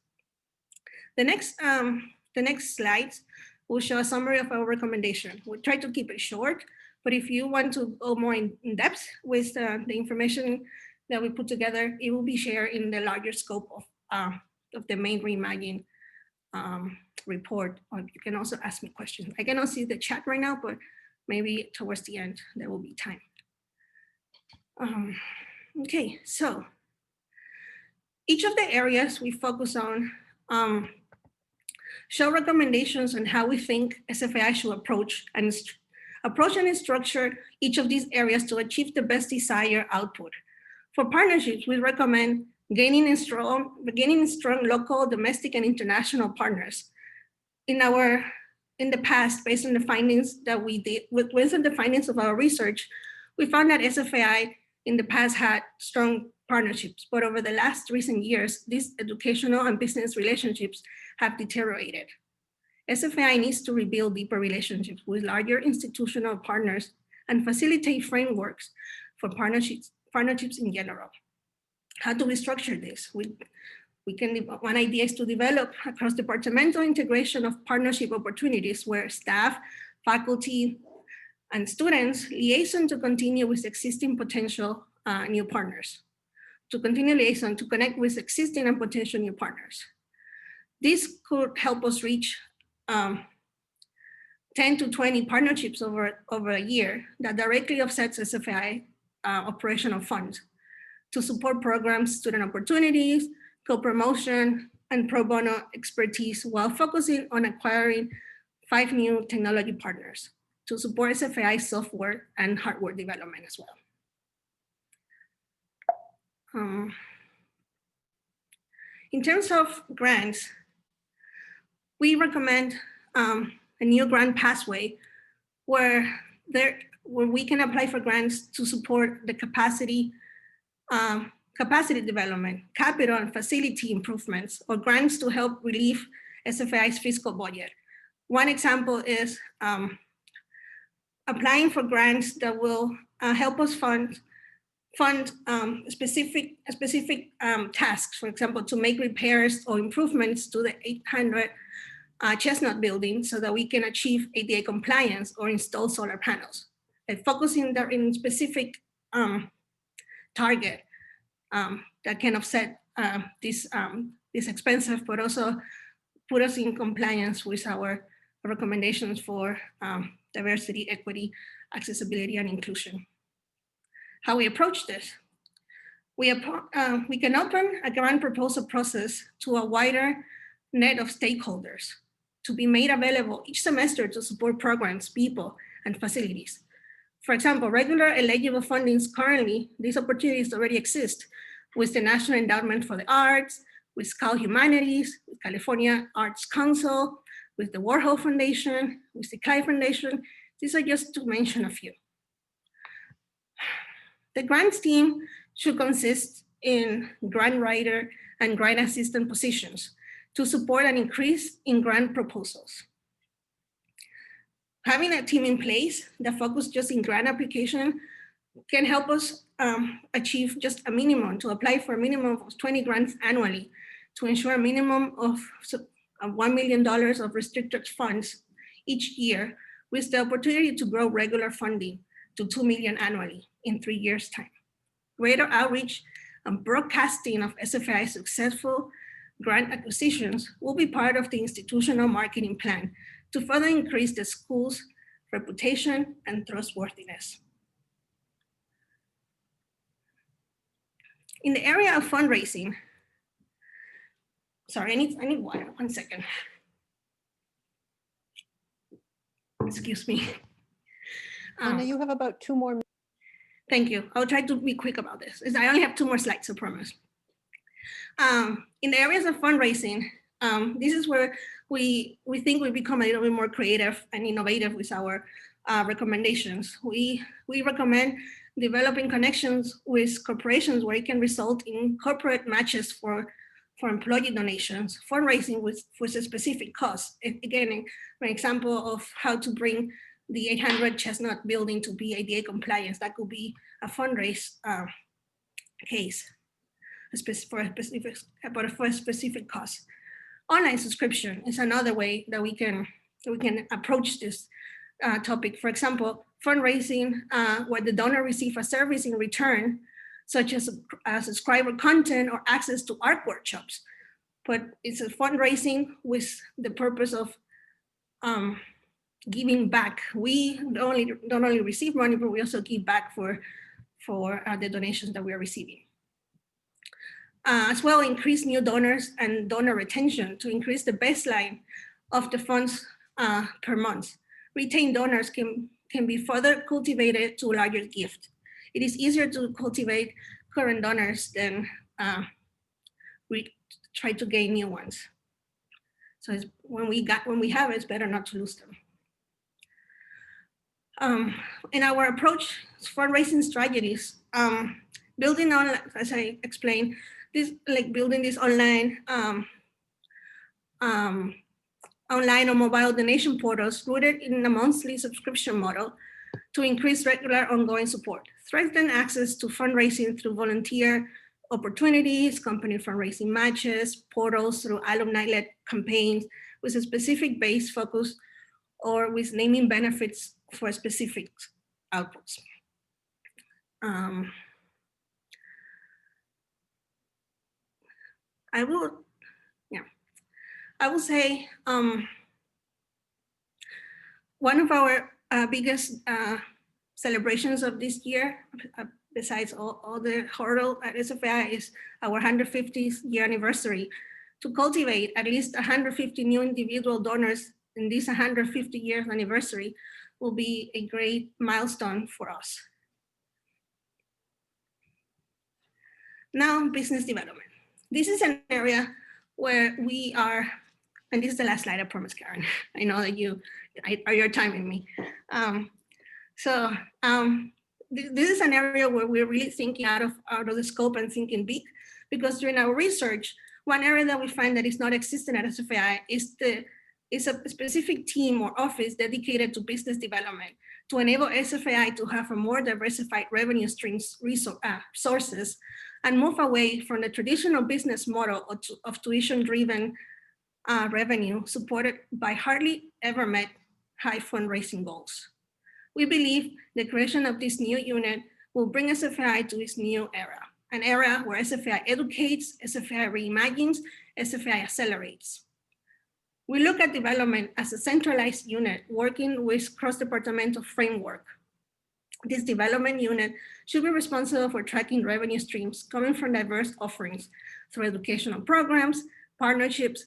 The next slides will show a summary of our recommendation. We'll try to keep it short, but if you want to go more in depth with the information that we put together, it will be shared in the larger scope of the main Re-Imagine report, or you can also ask me questions. I cannot see the chat right now, but maybe towards the end, there will be time. Okay, so each of the areas we focus on show recommendations on how we think SFAI should approach and structure each of these areas to achieve the best desired output. For partnerships, we recommend gaining strong local, domestic, and international partners. In the past, based on the findings that we did, based on the findings of our research, we found that SFAI in the past had strong partnerships, but over the last recent years, these educational and business relationships have deteriorated. SFAI needs to rebuild deeper relationships with larger institutional partners and facilitate frameworks for partnerships in general. How do we structure this? One idea is to develop a cross-departmental integration of partnership opportunities where staff, faculty, and students liaison to continue with existing potential new partners. To continue liaison to connect with existing and potential new partners. This could help us reach 10 to 20 partnerships over a year that directly offsets SFAI operational funds to support programs, student opportunities, co-promotion, and pro bono expertise while focusing on acquiring 5 new technology partners to support SFAI software and hardware development as well. In terms of grants, we recommend a new grant pathway where we can apply for grants to support the capacity development, capital and facility improvements, or grants to help relieve SFAI's fiscal budget. One example is applying for grants that will help us fund specific tasks, for example, to make repairs or improvements to the 800 Chestnut building so that we can achieve ADA compliance or install solar panels. And focusing in specific target that can offset this expensive, but also put us in compliance with our recommendations for diversity, equity, accessibility, and inclusion. How we approach this? We can open a grant proposal process to a wider net of stakeholders to be made available each semester to support programs, people, and facilities. For example, regular eligible fundings currently, these opportunities already exist with the National Endowment for the Arts, with Scout Humanities, with California Arts Council, with the Warhol Foundation, with the Kai Foundation. These are just to mention a few. The grants team should consist in grant writer and grant assistant positions to support an increase in grant proposals. Having a team in place that focuses just in grant application can help us achieve just a minimum, to apply for a minimum of 20 grants annually to ensure a minimum of $1 million of restricted funds each year, with the opportunity to grow regular funding to $2 million annually in 3 years' time. Greater outreach and broadcasting of SFAI successful grant acquisitions will be part of the institutional marketing plan to further increase the school's reputation and trustworthiness. In the area of fundraising, sorry, I need water, 1 second. Excuse me. Anna, you have about 2 more minutes. Thank you. I'll try to be quick about this. I only have 2 more slides, I promise. In the areas of fundraising, this is where we think we become a little bit more creative and innovative with our recommendations. We recommend developing connections with corporations where it can result in corporate matches for employee donations, fundraising with a specific cause. Again, an example of how to bring the 800 Chestnut building to be ADA compliance. That could be a fundraise case for a specific cause. Online subscription is another way that we can approach this topic. For example, fundraising where the donor receives a service in return, such as subscriber content or access to art workshops. But it's a fundraising with the purpose of giving back. We don't only receive money, but we also give back for the donations that we are receiving. As well, increase new donors and donor retention to increase the baseline of the funds per month. Retained donors can be further cultivated to a larger gift. It is easier to cultivate current donors than we try to gain new ones. So when we have it, it's better not to lose them. In our approach, fundraising strategies, building on, as I explained, building this online online or mobile donation portals rooted in a monthly subscription model to increase regular ongoing support, strengthen access to fundraising through volunteer opportunities, company fundraising matches, portals through alumni-led campaigns with a specific base focus or with naming benefits for specific outputs. I will say one of our biggest celebrations of this year, besides all the hurdle at SFAI, is our 150th year anniversary. To cultivate at least 150 new individual donors in this 150 years anniversary will be a great milestone for us. Now, business development. This is an area where we are, and this is the last slide, I promise, Karen. I know that you're timing me. This is an area where we're really thinking out of the scope and thinking big, because during our research, one area that we find that is not existing at SFAI is a specific team or office dedicated to business development to enable SFAI to have a more diversified revenue streams sources and move away from the traditional business model of tuition-driven revenue supported by hardly ever met high fundraising goals. We believe the creation of this new unit will bring SFAI to its new era, an era where SFAI educates, SFAI reimagines, SFAI accelerates. We look at development as a centralized unit working with cross-departmental framework. This development unit should be responsible for tracking revenue streams coming from diverse offerings through educational programs, partnerships,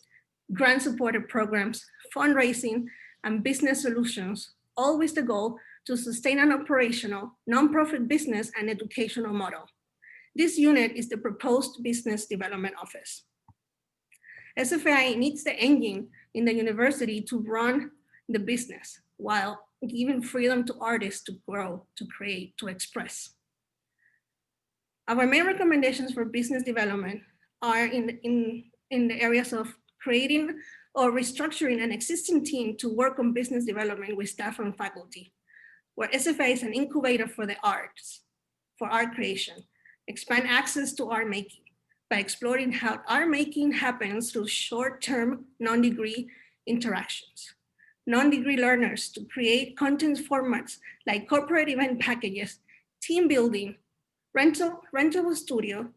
grant-supported programs, fundraising, and business solutions, all with the goal to sustain an operational, nonprofit business and educational model. This unit is the proposed business development office. SFAI needs the engine in the university to run the business while giving freedom to artists to grow, to create, to express. Our main recommendations for business development are in the areas of creating or restructuring an existing team to work on business development with staff and faculty, where SFAI is an incubator for the arts, for art creation, expand access to art making by exploring how art making happens through short-term non-degree interactions. Non-degree learners to create content formats like corporate event packages, team building, rentable studio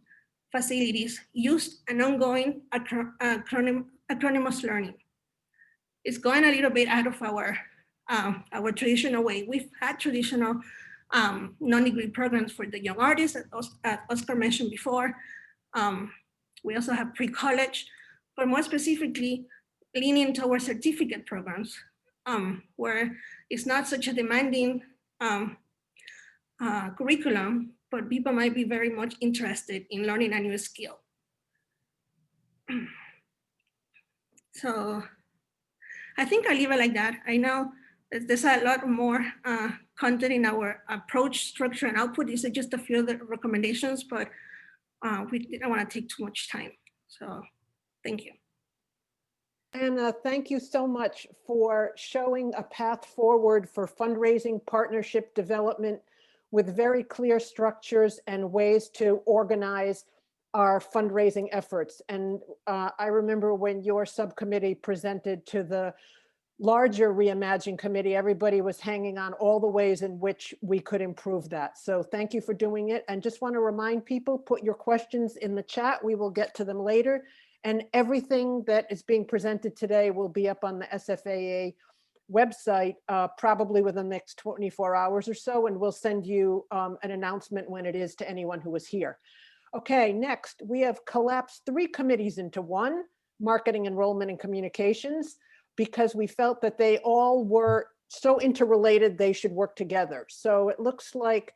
facilities, use and ongoing acronymous learning. It's going a little bit out of our traditional way. We've had traditional non-degree programs for the young artists that Oscar mentioned before. We also have pre-college, but more specifically, leaning towards certificate programs where it's not such a demanding curriculum, but people might be very much interested in learning a new skill. So I think I'll leave it like that. I know there's a lot more content in our approach, structure, and output. These are just a few of the recommendations, but we didn't want to take too much time. So thank you. And thank you so much for showing a path forward for fundraising, partnership development with very clear structures and ways to organize our fundraising efforts. And I remember when your subcommittee presented to the larger Re-Imagine committee, everybody was hanging on all the ways in which we could improve that. So thank you for doing it. And just want to remind people, put your questions in the chat. We will get to them later. And everything that is being presented today will be up on the SFAA website probably within the next 24 hours or so. And we'll send you an announcement when it is to anyone who is here. Okay, next we have collapsed 3 committees into one, marketing, enrollment, and communications, because we felt that they all were so interrelated, they should work together. So it looks like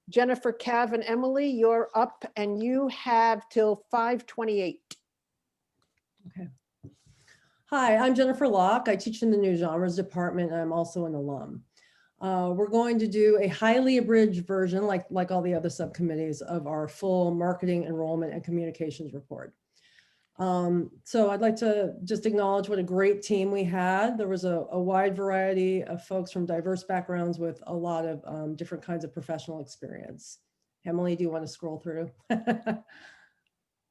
Jennifer, Cav, and Emily, you're up and you have till 5:28. Okay. Hi, I'm Jennifer Locke. I teach in the New Genres Department, and I'm also an alum. We're going to do a highly abridged version, like all the other subcommittees, of our full marketing, enrollment, and communications report. So I'd like to just acknowledge what a great team we had. There was a wide variety of folks from diverse backgrounds with a lot of different kinds of professional experience. Emily, do you want to scroll through?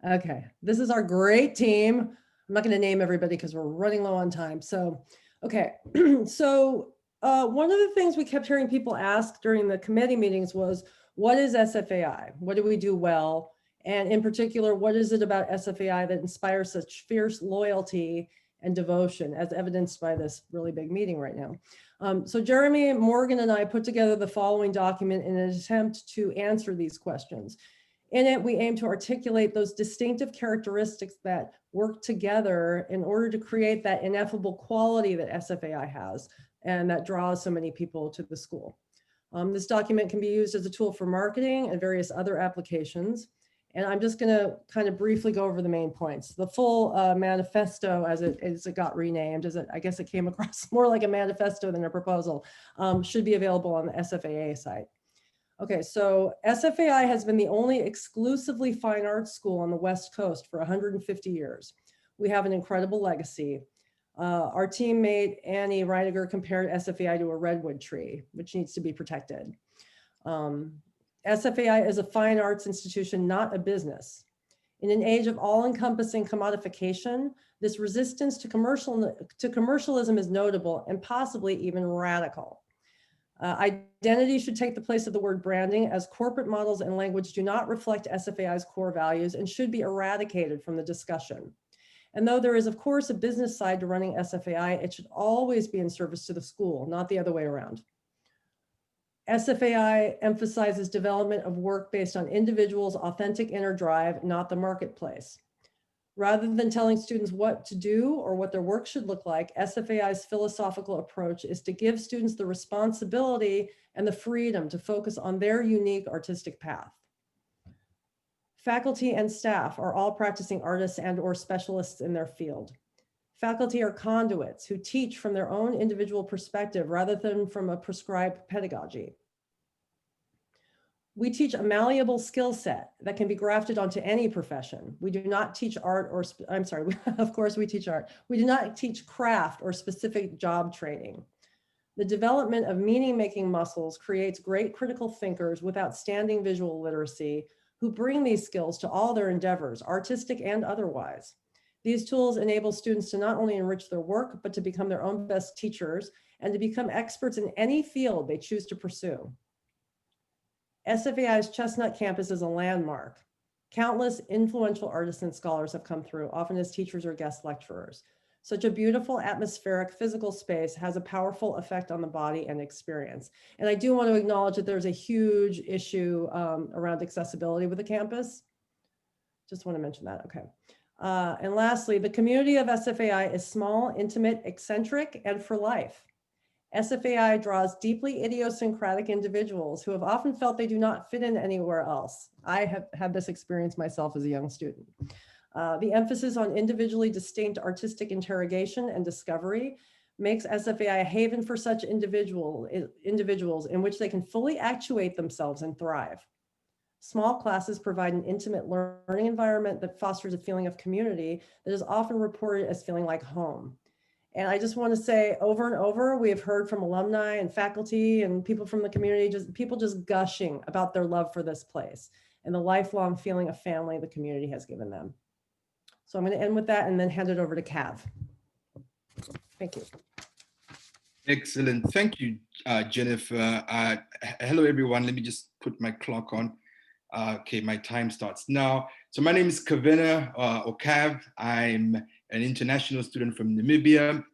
Okay, this is our great team. I'm not going to name everybody because we're running low on time. So, okay, so one of the things we kept hearing people ask during the committee meetings was, what is SFAI? What do we do well? And in particular, what is it about SFAI that inspires such fierce loyalty and devotion, as evidenced by this really big meeting right now? So Jeremy, Morgan, and I put together the following document in an attempt to answer these questions. In it, we aim to articulate those distinctive characteristics that work together in order to create that ineffable quality that SFAI has and that draws so many people to the school. This document can be used as a tool for marketing and various other applications. And I'm just gonna kind of briefly go over the main points. The full manifesto, as it got renamed, I guess it came across more like a manifesto than a proposal, should be available on the SFAA site. Okay, so SFAI has been the only exclusively fine arts school on the West Coast for 150 years. We have an incredible legacy. Our teammate Annie Reiniger compared SFAI to a redwood tree, which needs to be protected. SFAI is a fine arts institution, not a business. In an age of all-encompassing commodification, this resistance to commercialism is notable and possibly even radical. Identity should take the place of the word branding, as corporate models and language do not reflect SFAI's core values and should be eradicated from the discussion. And though there is, of course, a business side to running SFAI, it should always be in service to the school, not the other way around. SFAI emphasizes development of work based on individuals' authentic inner drive, not the marketplace. Rather than telling students what to do or what their work should look like, SFAI's philosophical approach is to give students the responsibility and the freedom to focus on their unique artistic path. Faculty and staff are all practicing artists and/or specialists in their field. Faculty are conduits who teach from their own individual perspective rather than from a prescribed pedagogy. We teach a malleable skill set that can be grafted onto any profession. We do not teach art or, of course we teach art. We do not teach craft or specific job training. The development of meaning-making muscles creates great critical thinkers with outstanding visual literacy who bring these skills to all their endeavors, artistic and otherwise. These tools enable students to not only enrich their work, but to become their own best teachers and to become experts in any field they choose to pursue. SFAI's Chestnut campus is a landmark. Countless influential artists and scholars have come through, often as teachers or guest lecturers. Such a beautiful atmospheric physical space has a powerful effect on the body and experience. And I do want to acknowledge that there's a huge issue around accessibility with the campus. Just want to mention that, okay. And lastly, the community of SFAI is small, intimate, eccentric, and for life. SFAI draws deeply idiosyncratic individuals who have often felt they do not fit in anywhere else. I have had this experience myself as a young student. The emphasis on individually distinct artistic interrogation and discovery makes SFAI a haven for such individuals in which they can fully actuate themselves and thrive. Small classes provide an intimate learning environment that fosters a feeling of community that is often reported as feeling like home. And I just want to say over and over, we have heard from alumni and faculty and people from the community, people just gushing about their love for this place and the lifelong feeling of family the community has given them. So I'm going to end with that and then hand it over to Cav. Thank you. Excellent. Thank you, Jennifer. Hello, everyone. Let me just put my clock on. Okay, my time starts now. So my name is Kavena or Cav. I'm an international student from Namibia.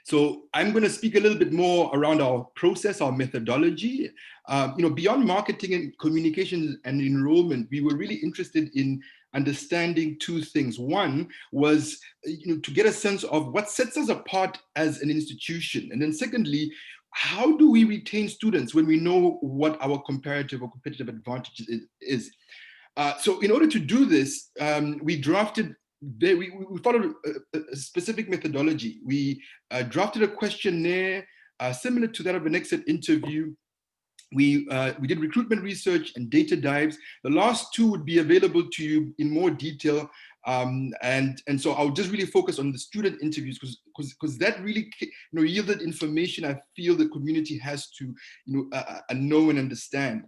So I'm going to speak a little bit more around our process, our methodology. Beyond marketing and communication and enrollment, we were really interested in understanding two things. One was, to get a sense of what sets us apart as an institution. And then secondly, how do we retain students when we know what our comparative or competitive advantage is? So in order to do this, we followed a specific methodology. We drafted a questionnaire similar to that of an exit interview. We did recruitment research and data dives. The last two would be available to you in more detail. And so I'll just really focus on the student interviews because that really yielded information I feel the community has to know and understand.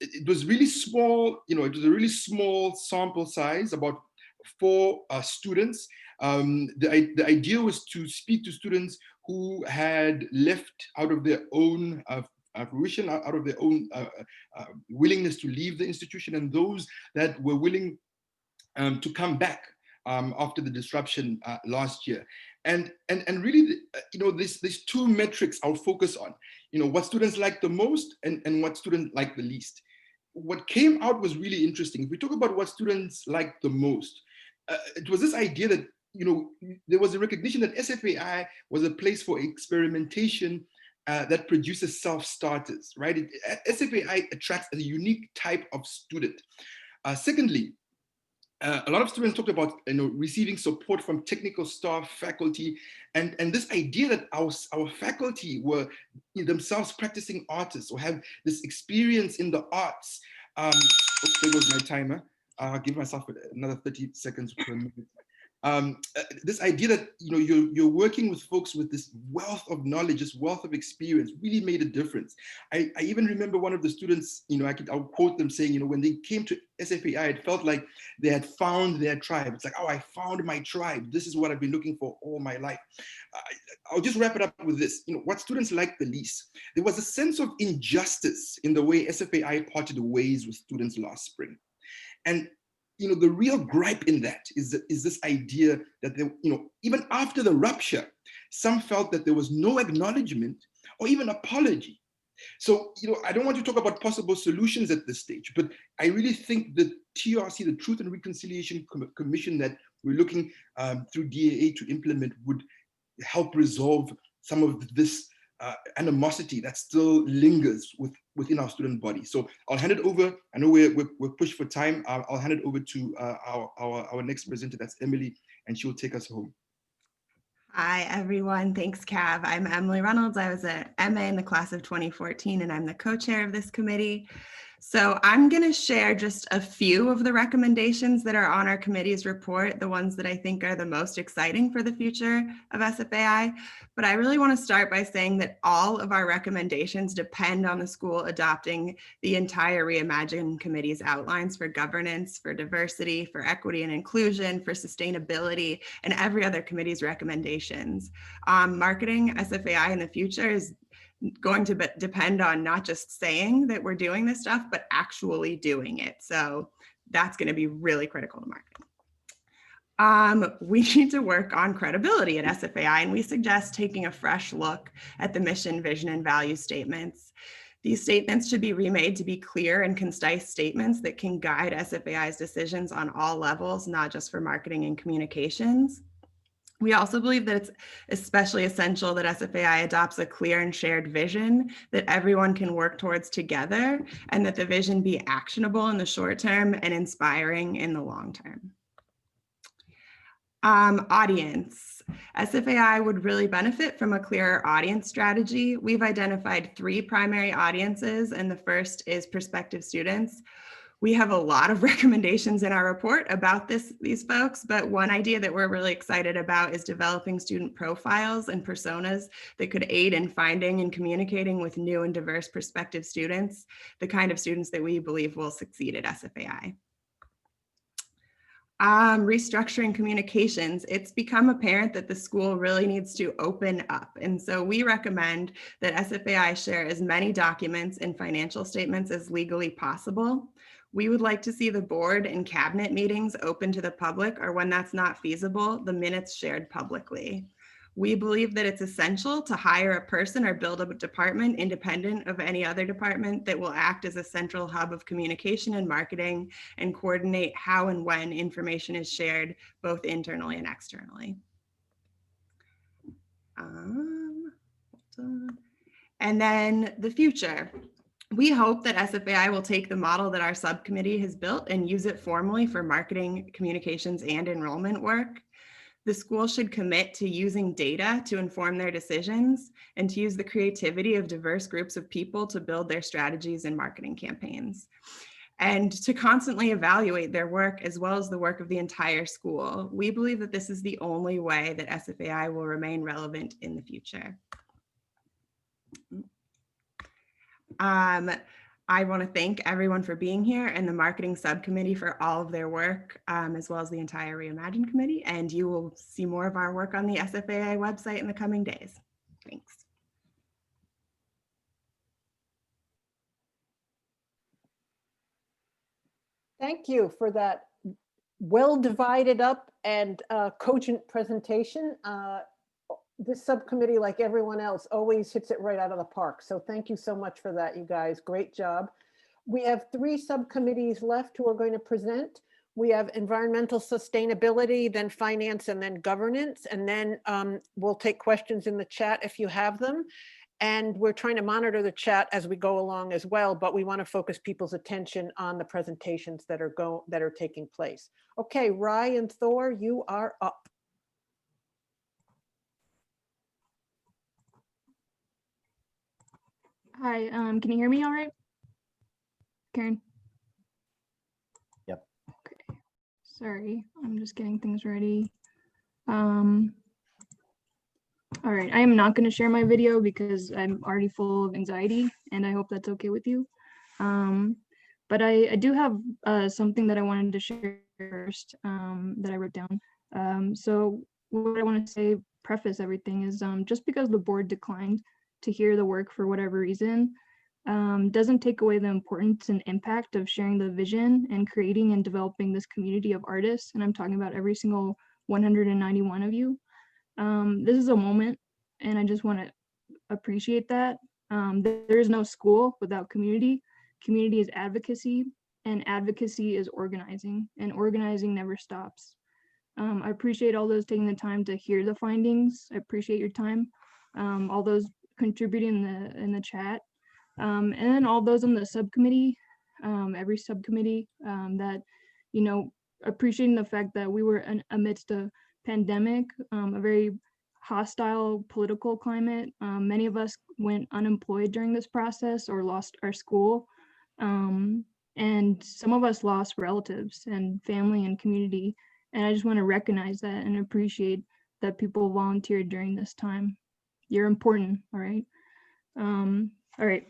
It was really small, it was a really small sample size, about 4 students. The idea was to speak to students who had left out of their own fruition, out of their own willingness to leave the institution, and those that were willing to come back after the disruption last year. And really, there's two metrics I'll focus on, what students like the most and what students like the least. What came out was really interesting. If we talk about what students like the most, it was this idea that, there was a recognition that SFAI was a place for experimentation that produces self-starters, right? SFAI attracts a unique type of student. Secondly, a lot of students talked about receiving support from technical staff, faculty, and this idea that our faculty were themselves practicing artists or have this experience in the arts. There goes my timer. I'll give myself another 30 seconds per minute. This idea that you're working with folks with this wealth of knowledge, this wealth of experience, really made a difference. I even remember one of the students, I'll quote them saying, when they came to SFAI, it felt like they had found their tribe. It's like, oh, I found my tribe. This is what I've been looking for all my life. I'll just wrap it up with this. What students like the least. There was a sense of injustice in the way SFAI parted ways with students last spring. And the real gripe in that is this idea that even after the rupture, some felt that there was no acknowledgement or even apology. So, I don't want to talk about possible solutions at this stage, but I really think the TRC, the Truth and Reconciliation Commission that we're looking through DAA to implement would help resolve some of this animosity that still lingers within our student body. So I'll hand it over. I know we're pushed for time. I'll hand it over to our next presenter, that's Emily, and she'll take us home. Hi, everyone. Thanks, Cav. I'm Emily Reynolds. I was an MA in the class of 2014, and I'm the co-chair of this committee. So I'm going to share just a few of the recommendations that are on our committee's report, the ones that I think are the most exciting for the future of SFAI. But I really want to start by saying that all of our recommendations depend on the school adopting the entire Re-Imagine committee's outlines for governance, for diversity, for equity and inclusion, for sustainability, and every other committee's recommendations. Marketing SFAI in the future is going to depend on not just saying that we're doing this stuff, but actually doing it. So that's going to be really critical to marketing. We need to work on credibility at SFAI, and we suggest taking a fresh look at the mission, vision, and value statements. These statements should be remade to be clear and concise statements that can guide SFAI's decisions on all levels, not just for marketing and communications. We also believe that it's especially essential that SFAI adopts a clear and shared vision that everyone can work towards together, and that the vision be actionable in the short term and inspiring in the long term. Audience. SFAI would really benefit from a clearer audience strategy. We've identified 3 primary audiences, and the first is prospective students. We have a lot of recommendations in our report about these folks, but one idea that we're really excited about is developing student profiles and personas that could aid in finding and communicating with new and diverse prospective students, the kind of students that we believe will succeed at SFAI. Restructuring communications. It's become apparent that the school really needs to open up. And so we recommend that SFAI share as many documents and financial statements as legally possible. We would like to see the board and cabinet meetings open to the public, or when that's not feasible, the minutes shared publicly. We believe that it's essential to hire a person or build a department independent of any other department that will act as a central hub of communication and marketing and coordinate how and when information is shared, both internally and externally. And then the future. We hope that SFAI will take the model that our subcommittee has built and use it formally for marketing, communications, and enrollment work. The school should commit to using data to inform their decisions and to use the creativity of diverse groups of people to build their strategies and marketing campaigns, and to constantly evaluate their work as well as the work of the entire school. We believe that this is the only way that SFAI will remain relevant in the future. I want to thank everyone for being here and the marketing subcommittee for all of their work, as well as the entire Re-Imagine committee. And you will see more of our work on the SFAI website in the coming days. Thanks. Thank you for that well divided up and cogent presentation. This subcommittee, like everyone else, always hits it right out of the park. So thank you so much for that, you guys. Great job. We have 3 subcommittees left who are going to present. We have environmental sustainability, then finance, and then governance. And then we'll take questions in the chat if you have them. And we're trying to monitor the chat as we go along as well, but we want to focus people's attention on the presentations that are taking place. Okay, Rye and Thor, you are up. Hi, can you hear me all right? Karen? Yep. Okay, sorry, I'm just getting things ready. All right, I am not going to share my video because I'm already full of anxiety, and I hope that's okay with you. But I do have something that I wanted to share first that I wrote down. So what I want to say, preface everything, is just because the board declined to hear the work for whatever reason doesn't take away the importance and impact of sharing the vision and creating and developing this community of artists. And I'm talking about every single 191 of you. This is a moment, and I just want to appreciate that. There is no school without community. Community is advocacy, and advocacy is organizing, and organizing never stops. I appreciate all those taking the time to hear the findings. I appreciate your time. All those contributing in the chat, and then all those on the subcommittee, every subcommittee that, you know, appreciating the fact that we were amidst a pandemic, a very hostile political climate. Many of us went unemployed during this process or lost our school. And some of us lost relatives and family and community. And I just want to recognize that and appreciate that people volunteered during this time. You're important, all right? All right.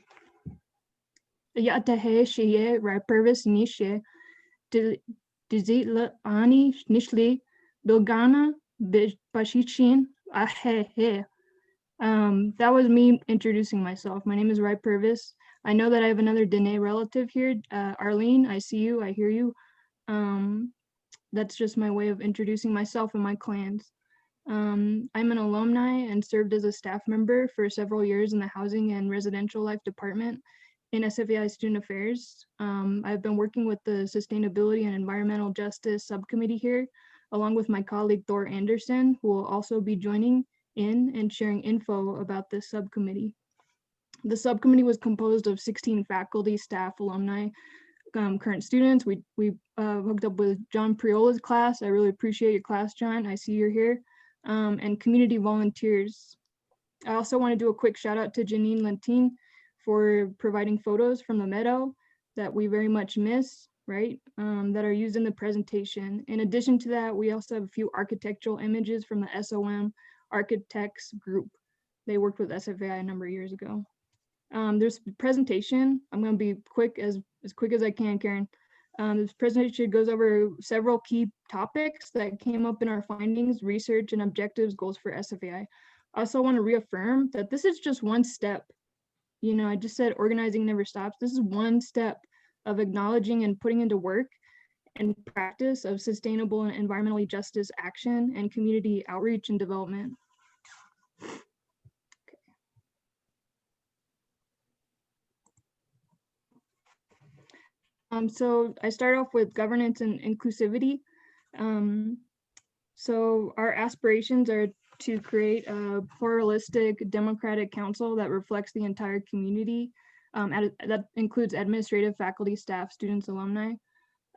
Yatahe shiye rapervis nishe dizit ani nishli bilgana bashichin ahehe. That was me introducing myself. My name is Rai Purvis. I know that I have another Dene relative here. Arlene, I see you, I hear you. That's just my way of introducing myself and my clans. I'm an alumni and served as a staff member for several years in the Housing and Residential Life Department in SFAI Student Affairs. I've been working with the Sustainability and Environmental Justice Subcommittee here, along with my colleague Thor Anderson, who will also be joining in and sharing info about this subcommittee. The subcommittee was composed of 16 faculty, staff, alumni, current students. We hooked up with John Priola's class. I really appreciate your class, John. I see you're here. And community volunteers. I also want to do a quick shout out to Janine Lentine for providing photos from the meadow that we very much miss, right? That are used in the presentation. In addition to that, we also have a few architectural images from the SOM Architects group. They worked with SFAI a number of years ago. There's a presentation. I'm going to be quick as quick as I can, Karen. This presentation goes over several key topics that came up in our findings, research, and objectives, goals for SFAI. I also want to reaffirm that this is just one step. You know, I just said organizing never stops. This is one step of acknowledging and putting into work and practice of sustainable and environmentally justice action and community outreach and development. So I start off with governance and inclusivity. So our aspirations are to create a pluralistic democratic council that reflects the entire community. That includes administrative, faculty, staff, students, alumni.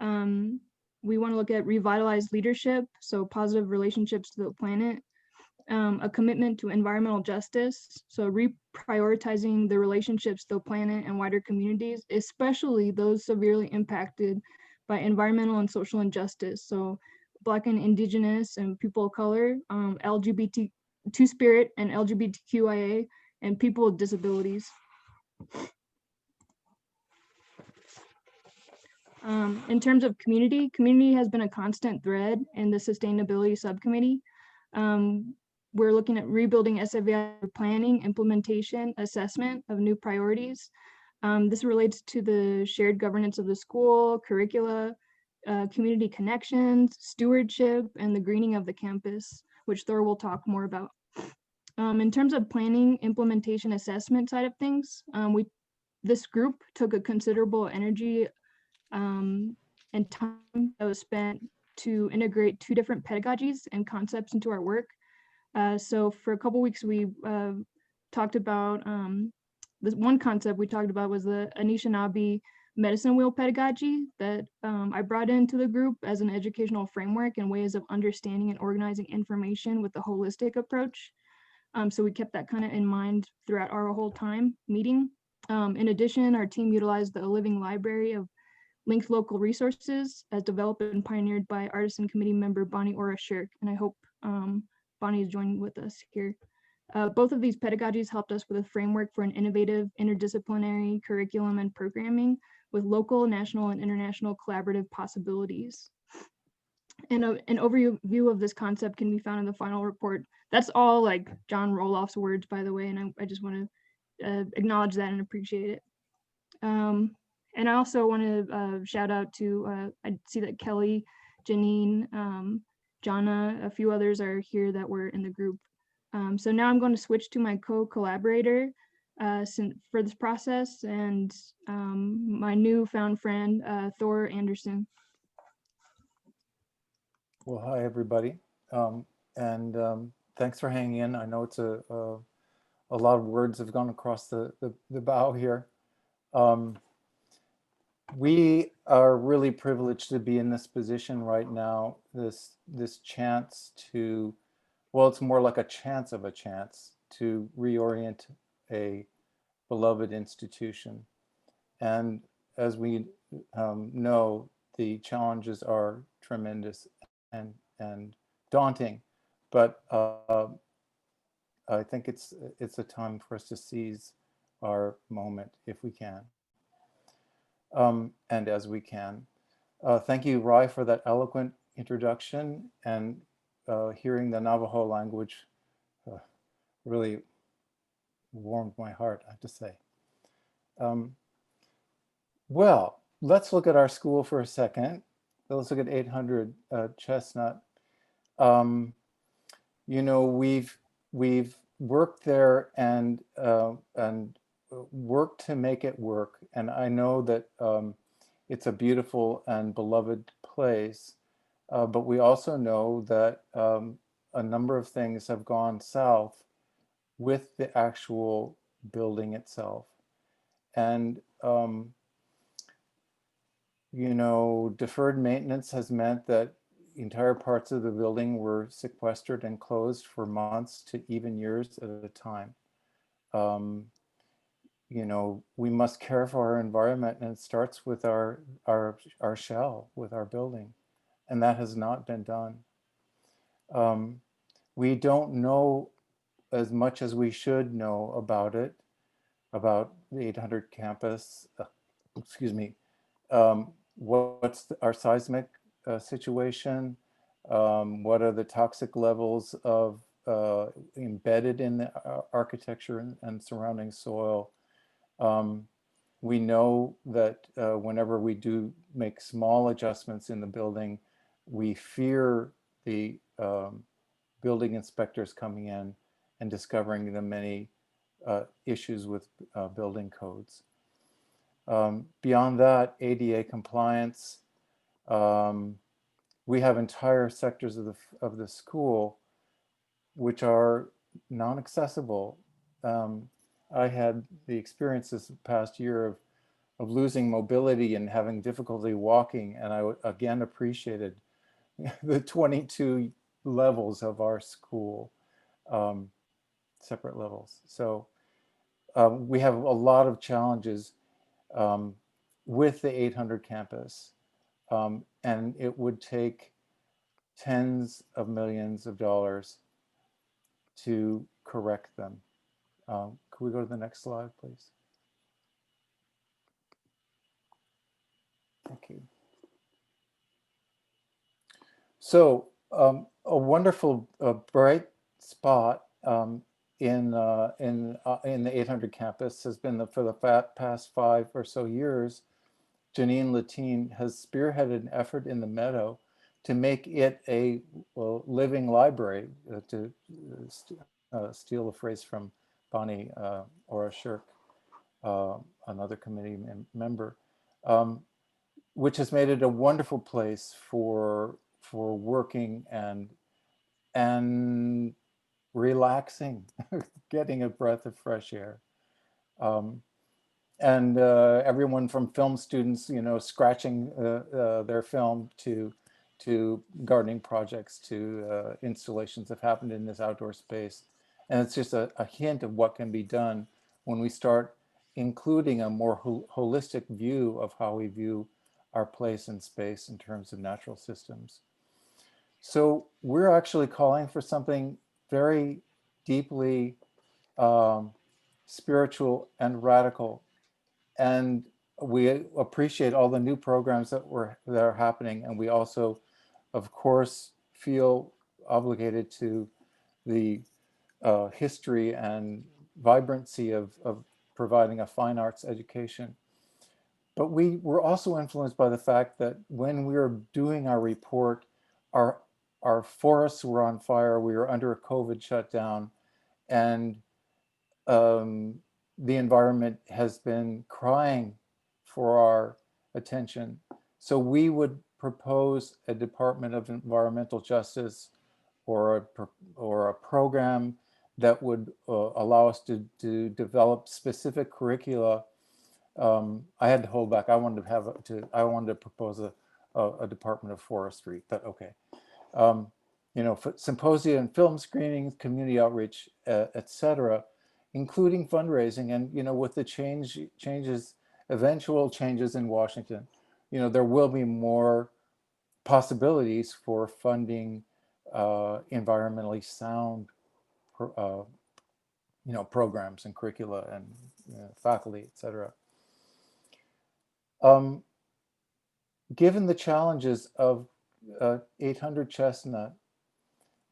We want to look at revitalized leadership, so positive relationships to the planet. A commitment to environmental justice, so reprioritizing the relationships to the planet and wider communities, especially those severely impacted by environmental and social injustice. So Black and Indigenous and people of color, LGBT, Two-Spirit and LGBTQIA, and people with disabilities. In terms of community has been a constant thread in the sustainability subcommittee. We're looking at rebuilding SFAI planning, implementation, assessment of new priorities. This relates to the shared governance of the school, curricula, community connections, stewardship, and the greening of the campus, which Thor will talk more about. In terms of planning, implementation, assessment side of things, this group took a considerable energy and time that was spent to integrate 2 different pedagogies and concepts into our work. So for a couple weeks, we talked about this one concept we talked about was the Anishinaabe medicine wheel pedagogy that I brought into the group as an educational framework and ways of understanding and organizing information with a holistic approach. So we kept that kind of in mind throughout our whole time meeting. In addition, our team utilized the living library of linked local resources as developed and pioneered by Artisan Committee member Bonnie Ora Shirk, and I hope Bonnie is joining with us here. Both of these pedagogies helped us with a framework for an innovative interdisciplinary curriculum and programming with local, national, and international collaborative possibilities. And an overview of this concept can be found in the final report. That's all like John Roloff's words, by the way, and I just want to acknowledge that and appreciate it. And I also want to shout out to, I see that Kelly, Janine, Jana, a few others are here that were in the group. So now I'm going to switch to my co-collaborator for this process and my newfound friend, Thor Anderson. Well, hi, everybody. Thanks for hanging in. I know it's a lot of words have gone across the bow here. We are really privileged to be in this position right now, this chance to, well, it's more like a chance of a chance to reorient a beloved institution. And as we know, the challenges are tremendous and daunting, but I think it's a time for us to seize our moment if we can, and as we can. Thank you, Rai, for that eloquent introduction, and hearing the Navajo language really warmed my heart, I have to say. Well, let's look at our school for a second. Let's look at 800 Chestnut. You know, we've worked there and worked to make it work. And I know that it's a beautiful and beloved place, but we also know that a number of things have gone south with the actual building itself. And you know, deferred maintenance has meant that entire parts of the building were sequestered and closed for months to even years at a time. You know, we must care for our environment, and it starts with our shell, with our building, and that has not been done. We don't know as much as we should know about it, about the 800 campus, excuse me. What's our seismic situation? What are the toxic levels of embedded in the architecture and surrounding soil? We know that whenever we do make small adjustments in the building, we fear the building inspectors coming in and discovering the many issues with building codes. Beyond that, ADA compliance. We have entire sectors of the school which are non-accessible. I had the experience this past year of losing mobility and having difficulty walking, and I again appreciated the 22 levels of our school, separate levels. So we have a lot of challenges with the 800 campus, and it would take tens of millions of dollars to correct them. Could we go to the next slide, please? Thank you. So a wonderful bright spot in the 800 campus has been for the past 5 or so years Janine Latine, has spearheaded an effort in the Meadow to make it a living library, to steal a phrase from Bonnie Ora Shirk, another committee member, which has made it a wonderful place for working and relaxing, getting a breath of fresh air. And everyone from film students, scratching their film to gardening projects to installations have happened in this outdoor space. And it's just a hint of what can be done when we start including a more holistic view of how we view our place in space in terms of natural systems. So we're actually calling for something very deeply spiritual and radical. And we appreciate all the new programs that are happening. And we also, of course, feel obligated to the history and vibrancy of providing a fine arts education. But we were also influenced by the fact that when we were doing our report, our forests were on fire, we were under a COVID shutdown, and the environment has been crying for our attention. So we would propose a Department of Environmental Justice or a program that would allow us to develop specific curricula. I had to hold back. I wanted to propose a Department of Forestry, but okay. Symposia and film screenings, community outreach, etc., including fundraising. And with the eventual changes in Washington, there will be more possibilities for funding environmentally sound programs and curricula and faculty, etc. Given the challenges of 800 Chestnut,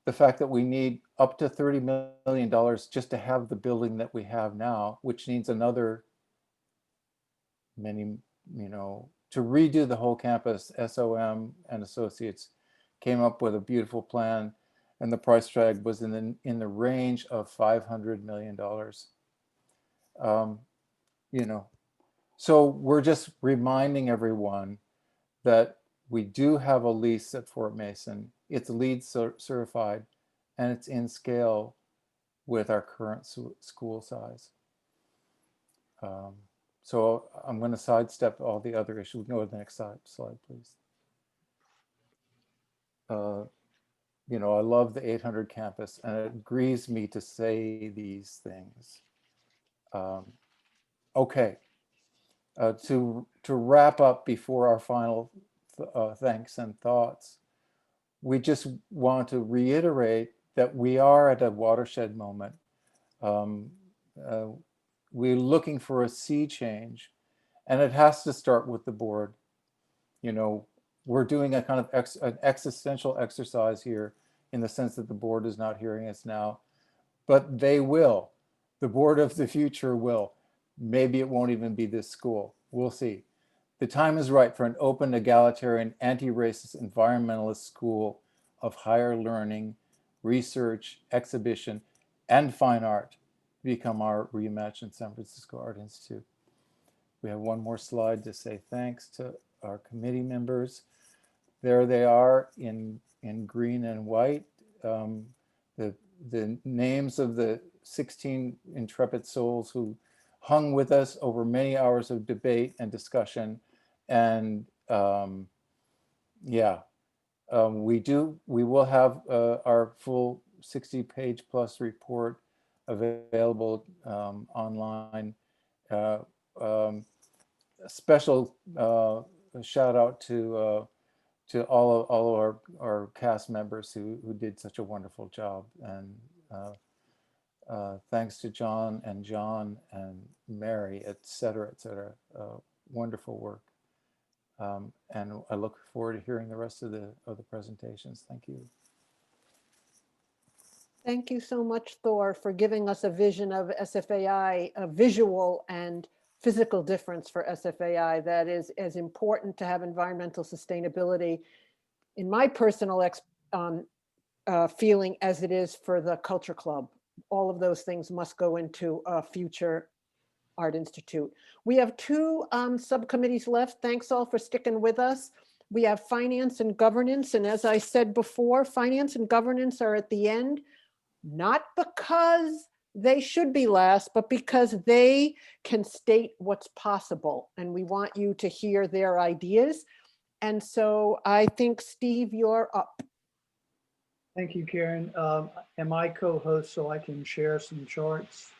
the fact that we need up to $30 million just to have the building that we have now, which needs another to redo the whole campus, SOM and Associates came up with a beautiful plan, and the price tag was in the range of $500 million. So we're just reminding everyone that we do have a lease at Fort Mason. It's LEED certified, and it's in scale with our current school size. So I'm going to sidestep all the other issues. We can go to the next slide, please. I love the 800 campus, and it grieves me to say these things. Okay, to wrap up before our final thanks and thoughts, we just want to reiterate that we are at a watershed moment. We're looking for a sea change, and it has to start with the board. We're doing a kind of an existential exercise here in the sense that the board is not hearing us now, but they will. The board of the future will. Maybe it won't even be this school. We'll see. The time is right for an open, egalitarian, anti-racist, environmentalist school of higher learning, research, exhibition, and fine art to become our Re-Imagine San Francisco Art Institute. We have one more slide to say thanks to our committee members. There they are in green and white. The names of the 16 intrepid souls who hung with us over many hours of debate and discussion. And we will have our full 60-page plus report available online. A special shout out to all of our cast members who did such a wonderful job, and thanks to John and Mary, et cetera, wonderful work. And I look forward to hearing the rest of the presentations. Thank you. Thank you so much, Thor, for giving us a vision of SFAI, a visual and physical difference for SFAI that is as important to have environmental sustainability, in my personal feeling, as it is for the Culture Club. All of those things must go into a future Art Institute. We have two subcommittees left. Thanks all for sticking with us. We have Finance and Governance. And as I said before, Finance and Governance are at the end, not because they should be last, but because they can state what's possible. And we want you to hear their ideas. And so I think, Steve, you're up. Thank you, Karen. Am I co-host so I can share some charts?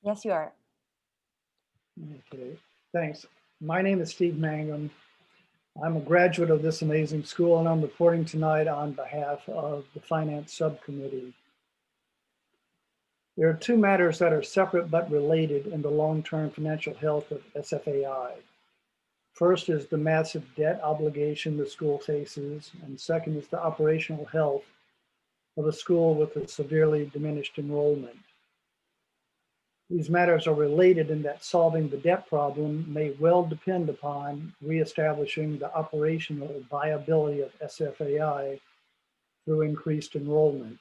Yes, you are. Okay, thanks. My name is Steve Mangum. I'm a graduate of this amazing school, and I'm reporting tonight on behalf of the Finance Subcommittee. There are two matters that are separate but related in the long-term financial health of SFAI. First is the massive debt obligation the school faces, and second is the operational health of a school with a severely diminished enrollment. These matters are related in that solving the debt problem may well depend upon reestablishing the operational viability of SFAI through increased enrollment.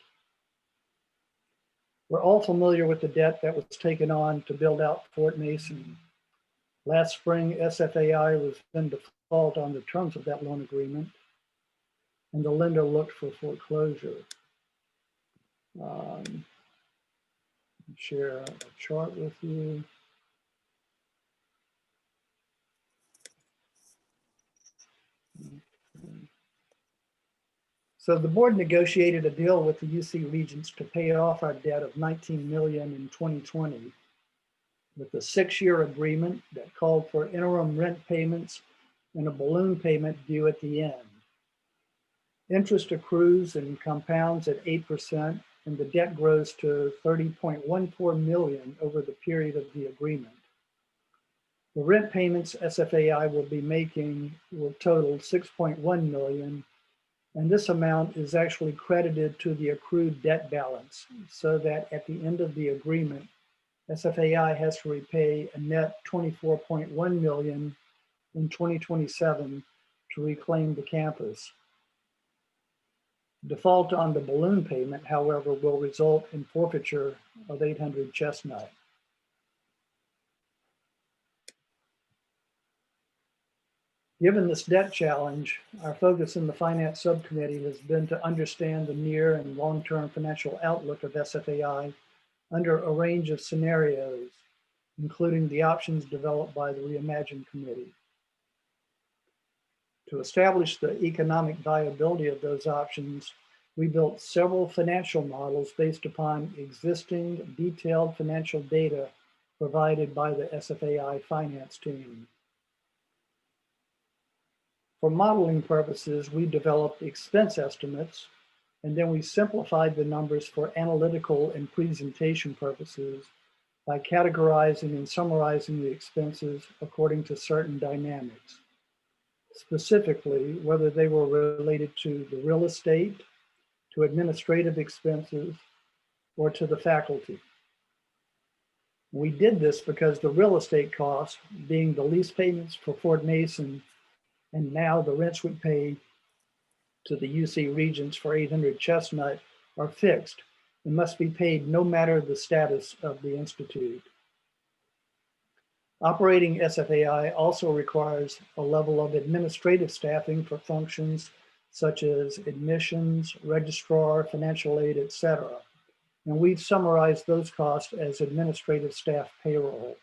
We're all familiar with the debt that was taken on to build out Fort Mason. Last spring, SFAI was in default on the terms of that loan agreement, and the lender looked for foreclosure. Share a chart with you. So the board negotiated a deal with the UC Regents to pay off our debt of $19 million in 2020 with a 6-year agreement that called for interim rent payments and a balloon payment due at the end. Interest accrues and compounds at 8%, and the debt grows to $30.14 million over the period of the agreement. The rent payments SFAI will be making will total $6.1 million, and this amount is actually credited to the accrued debt balance, so that at the end of the agreement, SFAI has to repay a net $24.1 million in 2027 to reclaim the campus. Default on the balloon payment, however, will result in forfeiture of 800 Chestnut. Given this debt challenge, our focus in the Finance Subcommittee has been to understand the near and long-term financial outlook of SFAI under a range of scenarios, including the options developed by the Re-Imagine Committee. To establish the economic viability of those options, we built several financial models based upon existing detailed financial data provided by the SFAI finance team. For modeling purposes, we developed expense estimates, and then we simplified the numbers for analytical and presentation purposes by categorizing and summarizing the expenses according to certain dynamics. Specifically, whether they were related to the real estate, to administrative expenses, or to the faculty. We did this because the real estate costs, being the lease payments for Fort Mason, and now the rents we pay to the UC Regents for 800 Chestnut, are fixed and must be paid no matter the status of the institute. Operating SFAI also requires a level of administrative staffing for functions such as admissions, registrar, financial aid, etc. And we've summarized those costs as administrative staff payroll.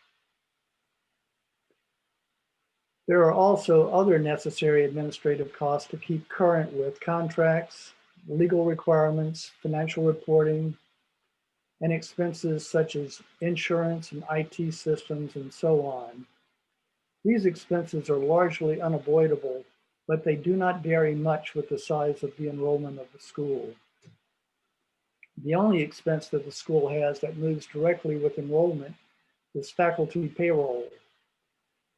There are also other necessary administrative costs to keep current with contracts, legal requirements, financial reporting, and expenses such as insurance and IT systems and so on. These expenses are largely unavoidable, but they do not vary much with the size of the enrollment of the school. The only expense that the school has that moves directly with enrollment is faculty payroll.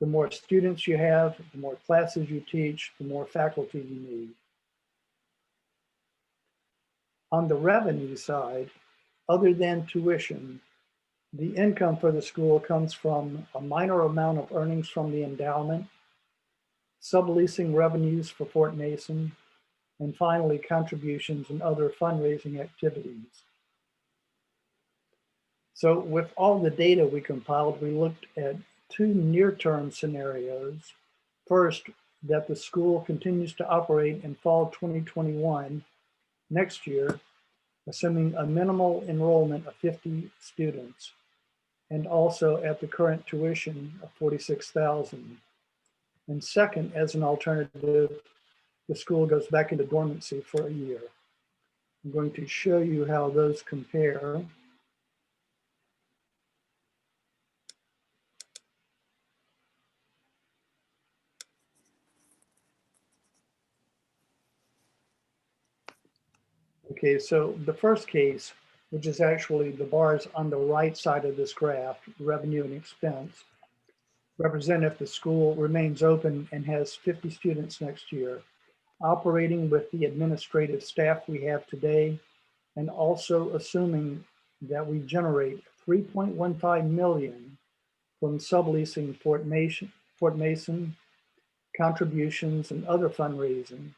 The more students you have, the more classes you teach, the more faculty you need. On the revenue side, other than tuition, The income for the school comes from a minor amount of earnings from the endowment, subleasing revenues for Fort Mason, and finally contributions and other fundraising activities. So with all the data we compiled, we looked at two near-term scenarios. First, that the school continues to operate in fall 2021, next year, assuming a minimal enrollment of 50 students, and also at the current tuition of $46,000. And second, as an alternative, the school goes back into dormancy for a year. I'm going to show you how those compare. Okay, so the first case, which is actually the bars on the right side of this graph, revenue and expense, represent if the school remains open and has 50 students next year, operating with the administrative staff we have today, and also assuming that we generate $3.15 million from subleasing Fort Mason, contributions, and other fundraising.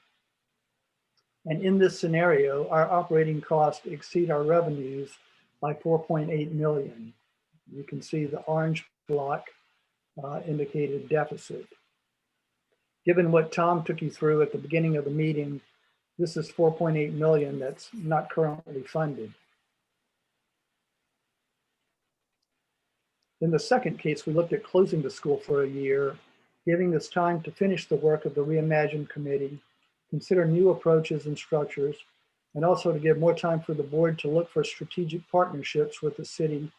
And in this scenario, our operating costs exceed our revenues by $4.8 million. You can see the orange block indicated deficit. Given what Tom took you through at the beginning of the meeting, this is $4.8 million that's not currently funded. In the second case, we looked at closing the school for a year, giving us time to finish the work of the Re-Imagine committee, consider new approaches and structures, and also to give more time for the board to look for strategic partnerships with the city,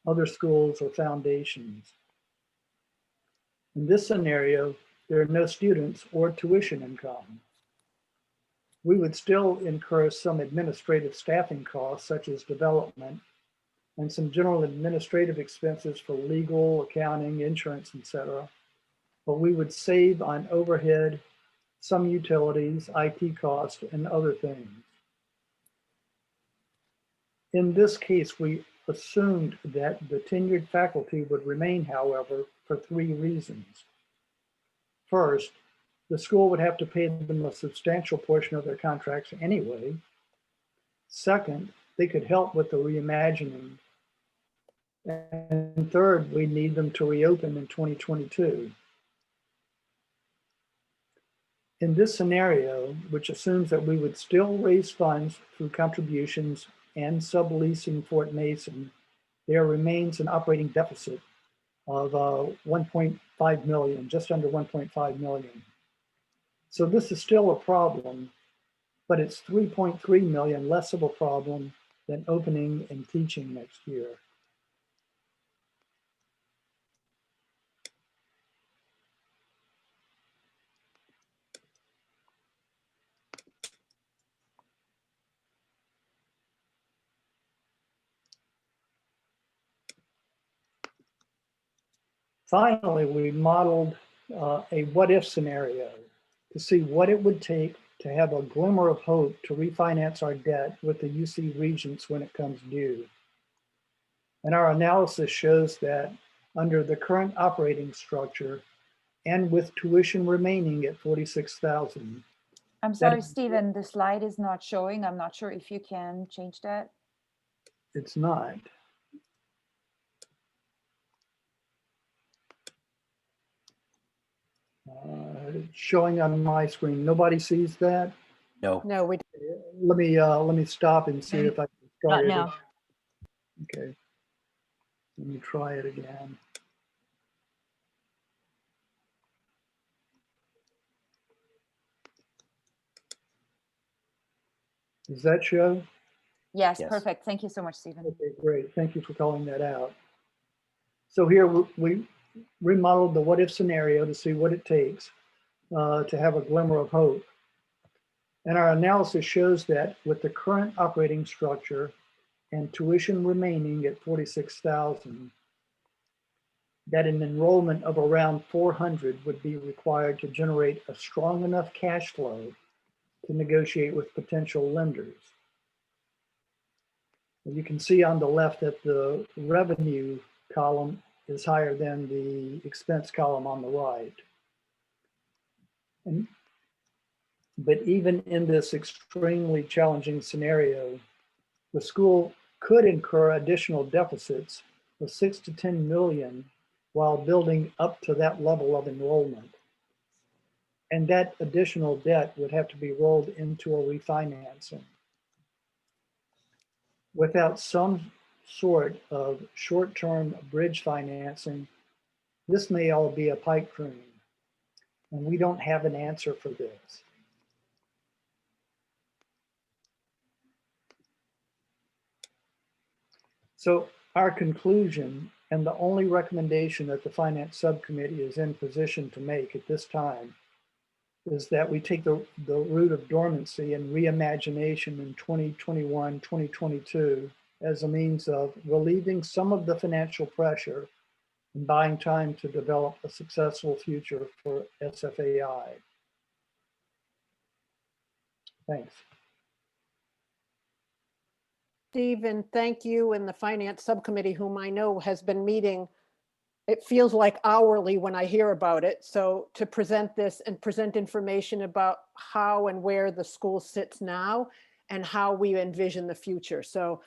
other schools, or foundations. In this scenario, there are no students or tuition income. We would still incur some administrative staffing costs, such as development, and some general administrative expenses for legal, accounting, insurance, etc. But we would save on overhead, some utilities, IT costs, and other things. In this case, we assumed that the tenured faculty would remain, however, for three reasons. First, the school would have to pay them a substantial portion of their contracts anyway. Second, they could help with the reimagining. And third, we need them to reopen in 2022. In this scenario, which assumes that we would still raise funds through contributions and subleasing Fort Mason, there remains an operating deficit of 1.5 million, just under 1.5 million. So this is still a problem, but it's 3.3 million less of a problem than opening and teaching next year. Finally, we modeled a what-if scenario to see what it would take to have a glimmer of hope to refinance our debt with the UC Regents when it comes due. And our analysis shows that under the current operating structure and with tuition remaining at $46,000. I'm sorry, Stephen, the slide is not showing. I'm not sure if you can change that. It's not. It's showing on my screen. Nobody sees that? No. No, we Let me stop and see if I can start it. now. Okay. Let me try it again. Does that show? Yes, Yes. perfect. Thank you so much, Stephen. Okay, great. Thank you for calling that out. So here we remodeled the what if scenario to see what it takes to have a glimmer of hope. And our analysis shows that with the current operating structure and tuition remaining at $46,000, that an enrollment of around 400 would be required to generate a strong enough cash flow to negotiate with potential lenders. You can see on the left that the revenue column is higher than the expense column on the right. But even in this extremely challenging scenario, the school could incur additional deficits of 6 to 10 million while building up to that level of enrollment. And that additional debt would have to be rolled into a refinancing. Without some sort of short-term bridge financing, this may all be a pipe dream, and we don't have an answer for this. So our conclusion, and the only recommendation that the Finance Subcommittee is in position to make at this time, is that we take the route of dormancy and reimagination in 2021, 2022 as a means of relieving some of the financial pressure and buying time to develop a successful future for SFAI. Thanks. Stephen, thank you, and the Finance Subcommittee, whom I know has been meeting, it feels like hourly when I hear about it. So to present this and present information about how and where the school sits now and how we envision the future. So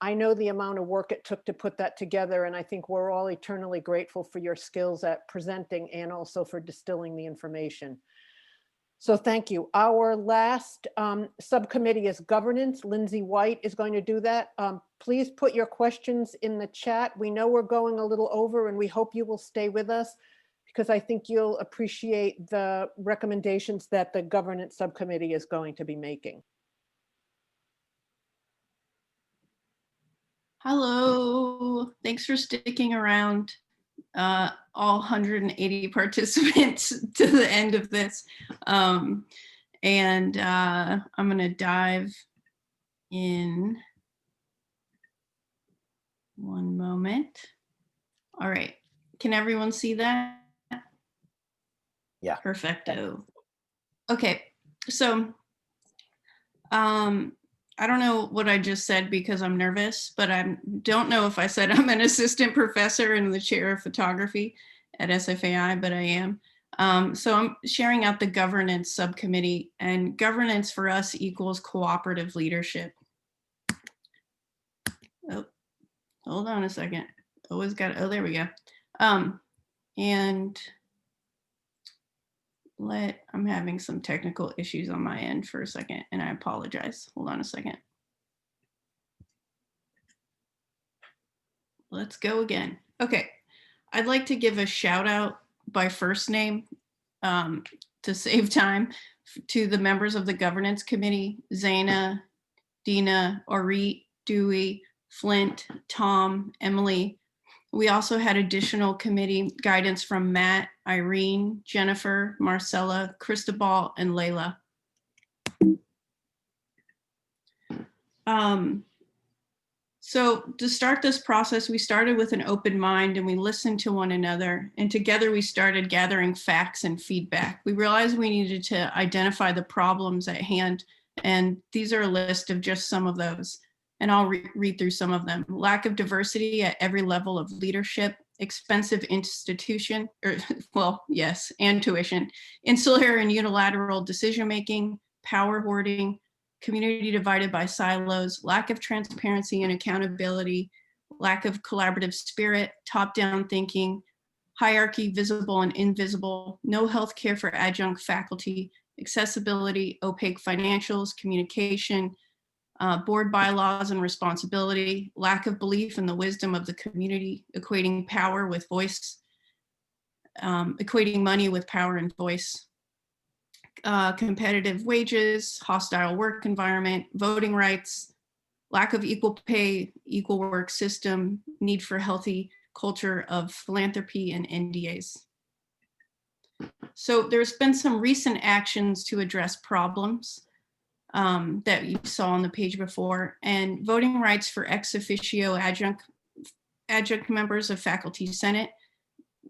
I know the amount of work it took to put that together, and I think we're all eternally grateful for your skills at presenting and also for distilling the information. So thank you. Our last subcommittee is governance. Lindsay White is going to do that. Please put your questions in the chat. We know we're going a little over, and we hope you will stay with us because I think you'll appreciate the recommendations that the governance subcommittee is going to be making. Hello, thanks for sticking around, all 180 participants to the end of this. I'm gonna dive in one moment. All right, can everyone see that? Yeah. Perfecto. Okay, so I don't know what I just said because I'm nervous, but I don't know if I said I'm an assistant professor in the chair of photography at SFAI, but I am. So I'm sharing out the governance subcommittee, and governance for us equals cooperative leadership. Oh, hold on a second. Always got, oh, there we go. I'm having some technical issues on my end for a second, and I apologize. Hold on a second. Let's go again. Okay, I'd like to give a shout out by first name to save time to the members of the governance committee, Zaina, Dina, Orit, Dewey, Flint, Tom, Emily. We also had additional committee guidance from Matt, Irene, Jennifer, Marcella, Cristobal, and Layla. So to start this process, we started with an open mind and we listened to one another, and together we started gathering facts and feedback. We realized we needed to identify the problems at hand, and these are a list of just some of those, and I'll read through some of them. Lack of diversity at every level of leadership, expensive institution, or well, yes, and tuition, insular and unilateral decision-making, power hoarding, community divided by silos, lack of transparency and accountability, lack of collaborative spirit, top-down thinking, hierarchy visible and invisible, no healthcare for adjunct faculty, accessibility, opaque financials, communication, board bylaws and responsibility, lack of belief in the wisdom of the community, equating power with voice, equating money with power and voice, competitive wages, hostile work environment, voting rights, lack of equal pay, equal work system, need for healthy culture of philanthropy and NDAs. So there's been some recent actions to address problems that you saw on the page before, and voting rights for ex officio adjunct members of Faculty Senate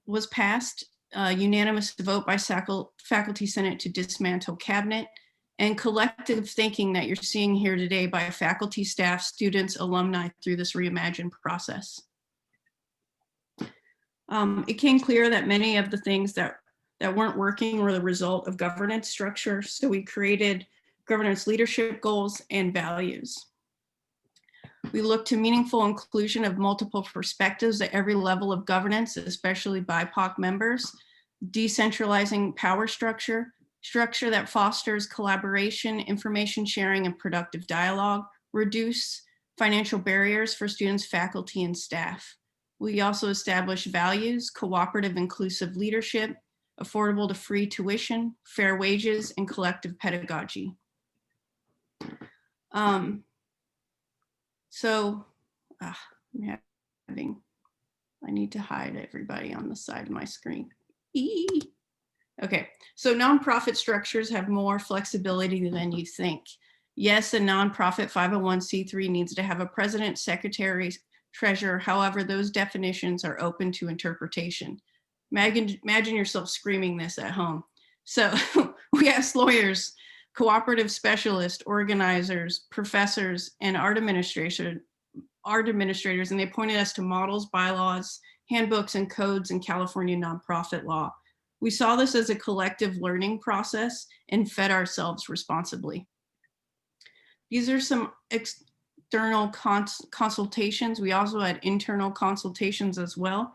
was passed. Unanimous vote by Faculty Senate to dismantle cabinet, and collective thinking that you're seeing here today by faculty, staff, students, alumni through this Re-Imagine process. It came clear that many of the things that weren't working were the result of governance structure. So we created governance leadership goals and values. We looked to meaningful inclusion of multiple perspectives at every level of governance, especially BIPOC members, decentralizing power structure that fosters collaboration, information sharing, and productive dialogue, reduce financial barriers for students, faculty, and staff. We also established values, cooperative inclusive leadership, affordable to free tuition, fair wages, and collective pedagogy. I need to hide everybody on the side of my screen. Okay, so nonprofit structures have more flexibility than you think. Yes, a nonprofit 501c3 needs to have a president, secretary, treasurer. However, those definitions are open to interpretation. Imagine yourself screaming this at home. So we asked lawyers, cooperative specialists, organizers, professors, and art administrators, and they pointed us to models, bylaws, handbooks, and codes in California nonprofit law. We saw this as a collective learning process and fed ourselves responsibly. These are some external consultations. We also had internal consultations as well.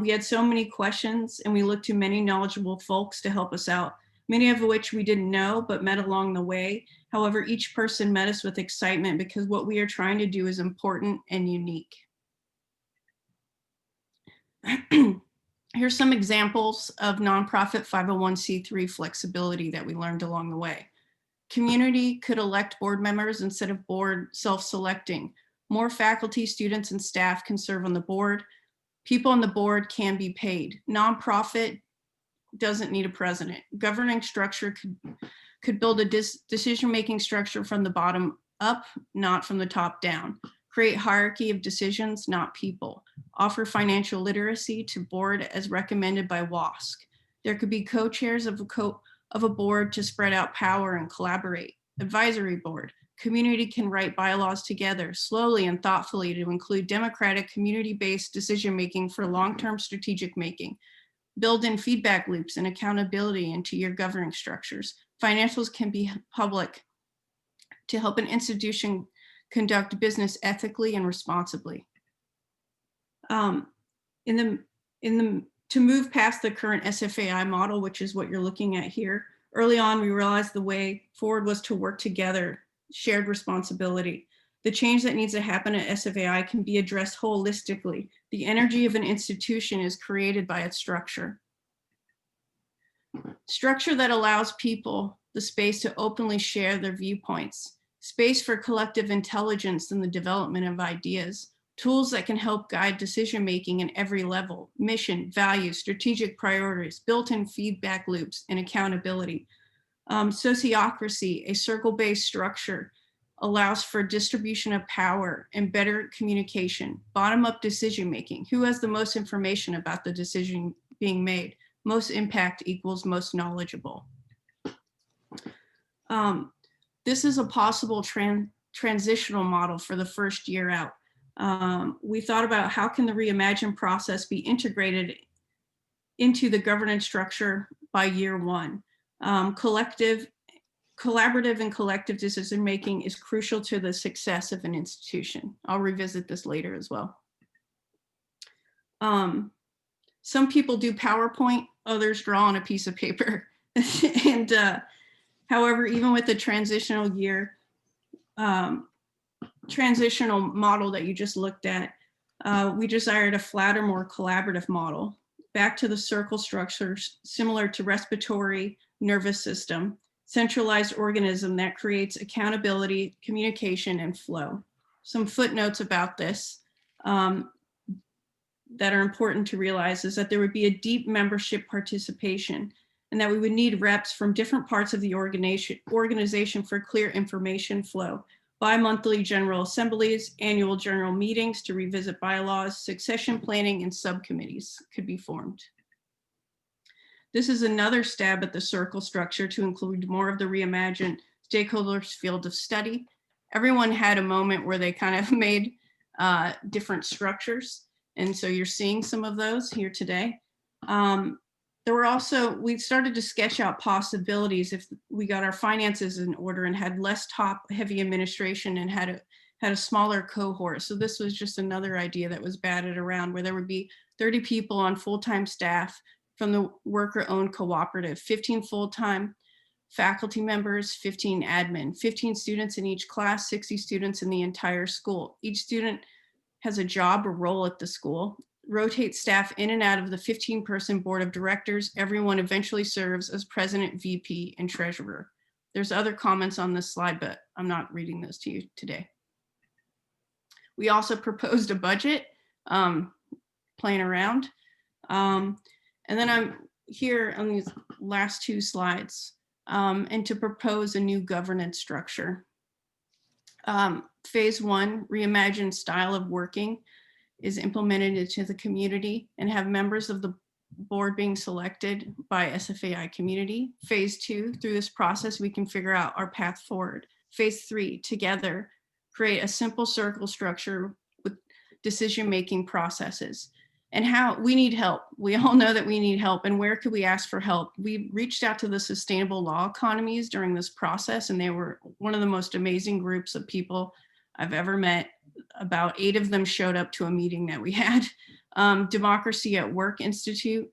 We had so many questions, and we looked to many knowledgeable folks to help us out, many of which we didn't know but met along the way. However, each person met us with excitement because what we are trying to do is important and unique. Here's some examples of nonprofit 501c3 flexibility that we learned along the way. Community could elect board members instead of board self-selecting. More faculty, students, and staff can serve on the board. People on the board can be paid. Nonprofit doesn't need a president. Governing structure could build a decision-making structure from the bottom up, not from the top down. Create hierarchy of decisions, not people. Offer financial literacy to board as recommended by WASC. There could be co-chairs of a board to spread out power and collaborate. Advisory board. Community can write bylaws together slowly and thoughtfully to include democratic, community-based decision-making for long-term strategic making. Build in feedback loops and accountability into your governing structures. Financials can be public to help an institution conduct business ethically and responsibly. To move past the current SFAI model, which is what you're looking at here, early on we realized the way forward was to work together, shared responsibility. The change that needs to happen at SFAI can be addressed holistically. The energy of an institution is created by its structure. Structure that allows people the space to openly share their viewpoints, space for collective intelligence and the development of ideas, tools that can help guide decision-making in every level, mission, values, strategic priorities, built-in feedback loops, and accountability. Sociocracy, a circle-based structure, allows for distribution of power and better communication, bottom-up decision-making. Who has the most information about the decision being made? Most impact equals most knowledgeable. This is a possible transitional model for the first year out. We thought about how can the Re-Imagine process be integrated into the governance structure by year one. Collaborative and collective decision-making is crucial to the success of an institution. I'll revisit this later as well. Some people do PowerPoint, others draw on a piece of paper. And however, even with the transitional year, transitional model that you just looked at, we desired a flatter, more collaborative model. Back to the circle structures, similar to respiratory nervous system, centralized organism that creates accountability, communication, and flow. Some footnotes about this that are important to realize is that there would be a deep membership participation and that we would need reps from different parts of the organization for clear information flow. Bi-monthly general assemblies, annual general meetings to revisit bylaws, succession planning, and subcommittees could be formed. This is another stab at the circle structure to include more of the Re-Imagine stakeholders' field of study. Everyone had a moment where they kind of made different structures. And so you're seeing some of those here today. There were also, we started to sketch out possibilities if we got our finances in order and had less top heavy administration and had a smaller cohort. So this was just another idea that was batted around, where there would be 30 people on full-time staff from the worker-owned cooperative, 15 full-time faculty members, 15 admin, 15 students in each class, 60 students in the entire school. Each student has a job or role at the school, rotate staff in and out of the 15-person board of directors. Everyone eventually serves as president, VP, and treasurer. There's other comments on this slide, but I'm not reading those to you today. We also proposed a budget, playing around. And then I'm here on these last two slides, and to propose a new governance structure. Phase 1, Re-Imagine style of working, is implemented into the community and have members of the board being selected by SFAI community. Phase 2, through this process, we can figure out our path forward. Phase 3, together, create a simple circle structure with decision-making processes. And how we need help. We all know that we need help, and where could we ask for help? We reached out to the sustainable law economies during this process, and they were one of the most amazing groups of people I've ever met. About 8 of them showed up to a meeting that we had. Democracy at Work Institute,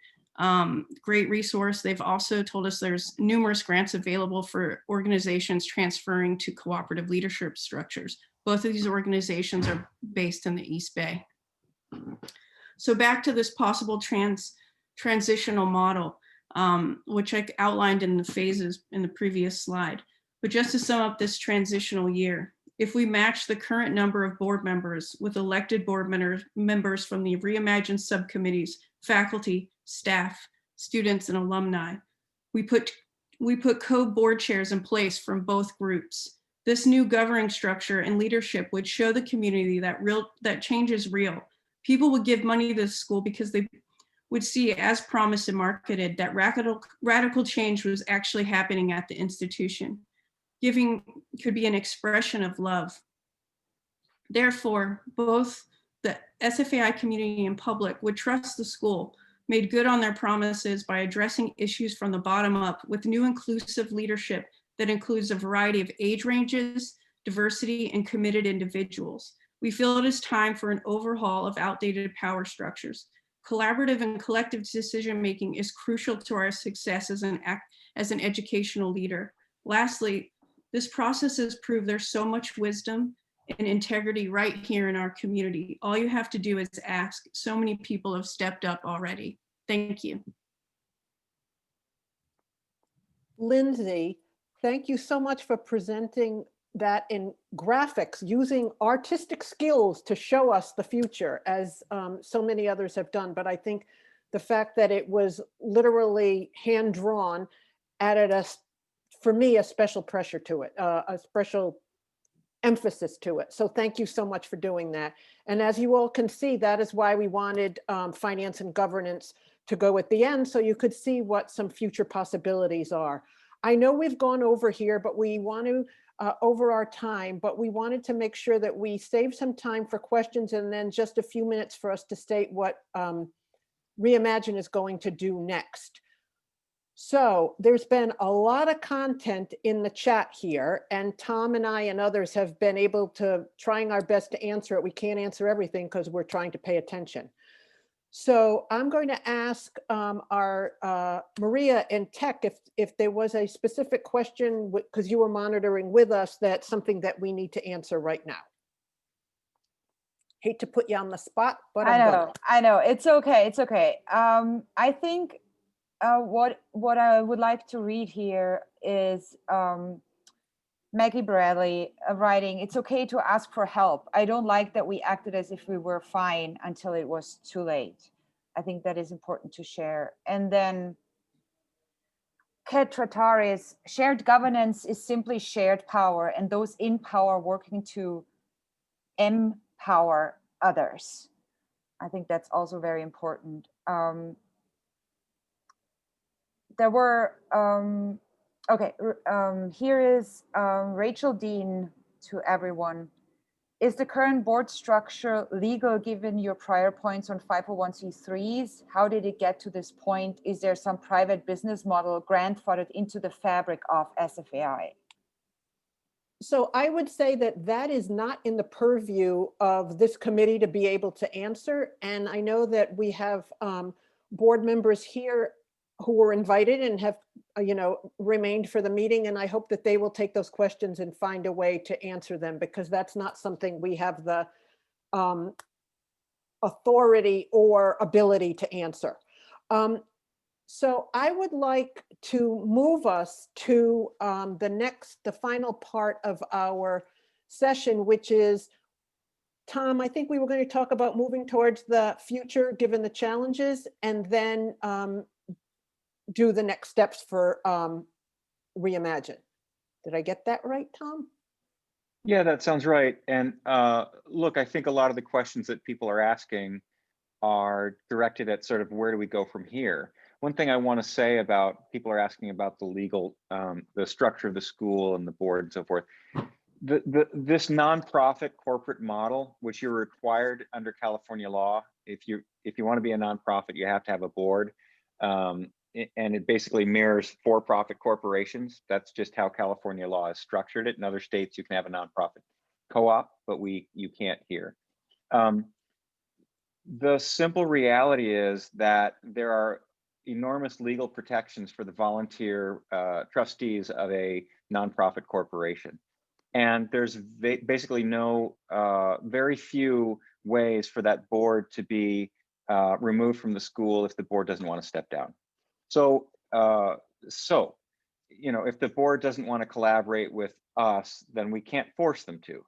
great resource. They've also told us there's numerous grants available for organizations transferring to cooperative leadership structures. Both of these organizations are based in the East Bay. So back to this possible transitional model, which I outlined in the phases in the previous slide. But just to sum up this transitional year, if we match the current number of board members with elected board members from the Re-Imagine subcommittees, faculty, staff, students, and alumni, we put co-board chairs in place from both groups. This new governing structure and leadership would show the community that change is real. People would give money to the school because they would see, as promised and marketed, that radical change was actually happening at the institution. Giving could be an expression of love. Therefore, both the SFAI community and public would trust the school, made good on their promises by addressing issues from the bottom up with new inclusive leadership that includes a variety of age ranges, diversity, and committed individuals. We feel it is time for an overhaul of outdated power structures. Collaborative and collective decision-making is crucial to our success as an educational leader. Lastly, this process has proved there's so much wisdom and integrity right here in our community. All you have to do is ask. So many people have stepped up already. Thank you. Lindsay, thank you so much for presenting that in graphics, using artistic skills to show us the future, as so many others have done. But I think the fact that it was literally hand-drawn added for me, a special pressure to it, a special emphasis to it. So thank you so much for doing that. And as you all can see, that is why we wanted finance and governance to go at the end, so you could see what some future possibilities are. I know we've gone over here, but we want to over our time, but we wanted to make sure that we save some time for questions and then just a few minutes for us to state what Re-Imagine is going to do next. So there's been a lot of content in the chat here, and Tom and I and others have been able to trying our best to answer it. We can't answer everything because we're trying to pay attention. So I'm going to ask our Maria in tech if there was a specific question, because you were monitoring with us, that's something that we need to answer right now. Hate to put you on the spot, but I know, it's okay, it's okay. I think what I would like to read here is Maggie Bradley writing, "It's okay to ask for help. I don't like that we acted as if we were fine until it was too late." I think that is important to share. And then Kat Trataris, "Shared governance is simply shared power and those in power working to empower others." I think that's also very important. there were, okay, here is Rachel Dean to everyone. Is the current board structure legal given your prior points on 501c3s? How did it get to this point? Is there some private business model grandfathered into the fabric of SFAI? So I would say that that is not in the purview of this committee to be able to answer. And I know that we have board members here who were invited and have, remained for the meeting. And I hope that they will take those questions and find a way to answer them, because that's not something we have the authority or ability to answer. So I would like to move us to the final part of our session, which is, Tom, I think we were going to talk about moving towards the future, given the challenges, and then do the next steps for Re-Imagine. Did I get that right, Tom? Yeah, that sounds right. And look, I think a lot of the questions that people are asking are directed at sort of where do we go from here? One thing I want to say about people are asking about the legal, the structure of the school and the board and so forth. This nonprofit corporate model, which you're required under California law, if you want to be a nonprofit, you have to have a board, and it basically mirrors for-profit corporations. That's just how California law has structured it. In other states, you can have a nonprofit co-op, but you can't here. The simple reality is that there are enormous legal protections for the volunteer trustees of a nonprofit corporation. And there's basically very few ways for that board to be removed from the school if the board doesn't want to step down. So, if the board doesn't want to collaborate with us, then we can't force them to.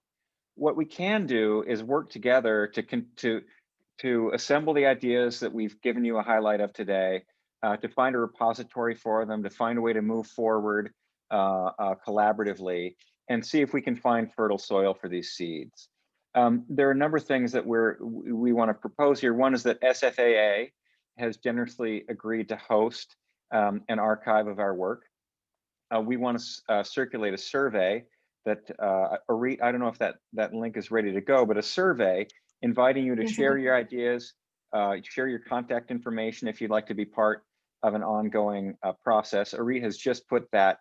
What we can do is work together to assemble the ideas that we've given you a highlight of today, to find a repository for them, to find a way to move forward collaboratively, and see if we can find fertile soil for these seeds. There are a number of things that we want to propose here. One is that SFAA has generously agreed to host an archive of our work. We want to circulate a survey that, Orit, I don't know if that link is ready to go, but a survey inviting you to share your ideas, share your contact information if you'd like to be part of an ongoing process. Orit has just put that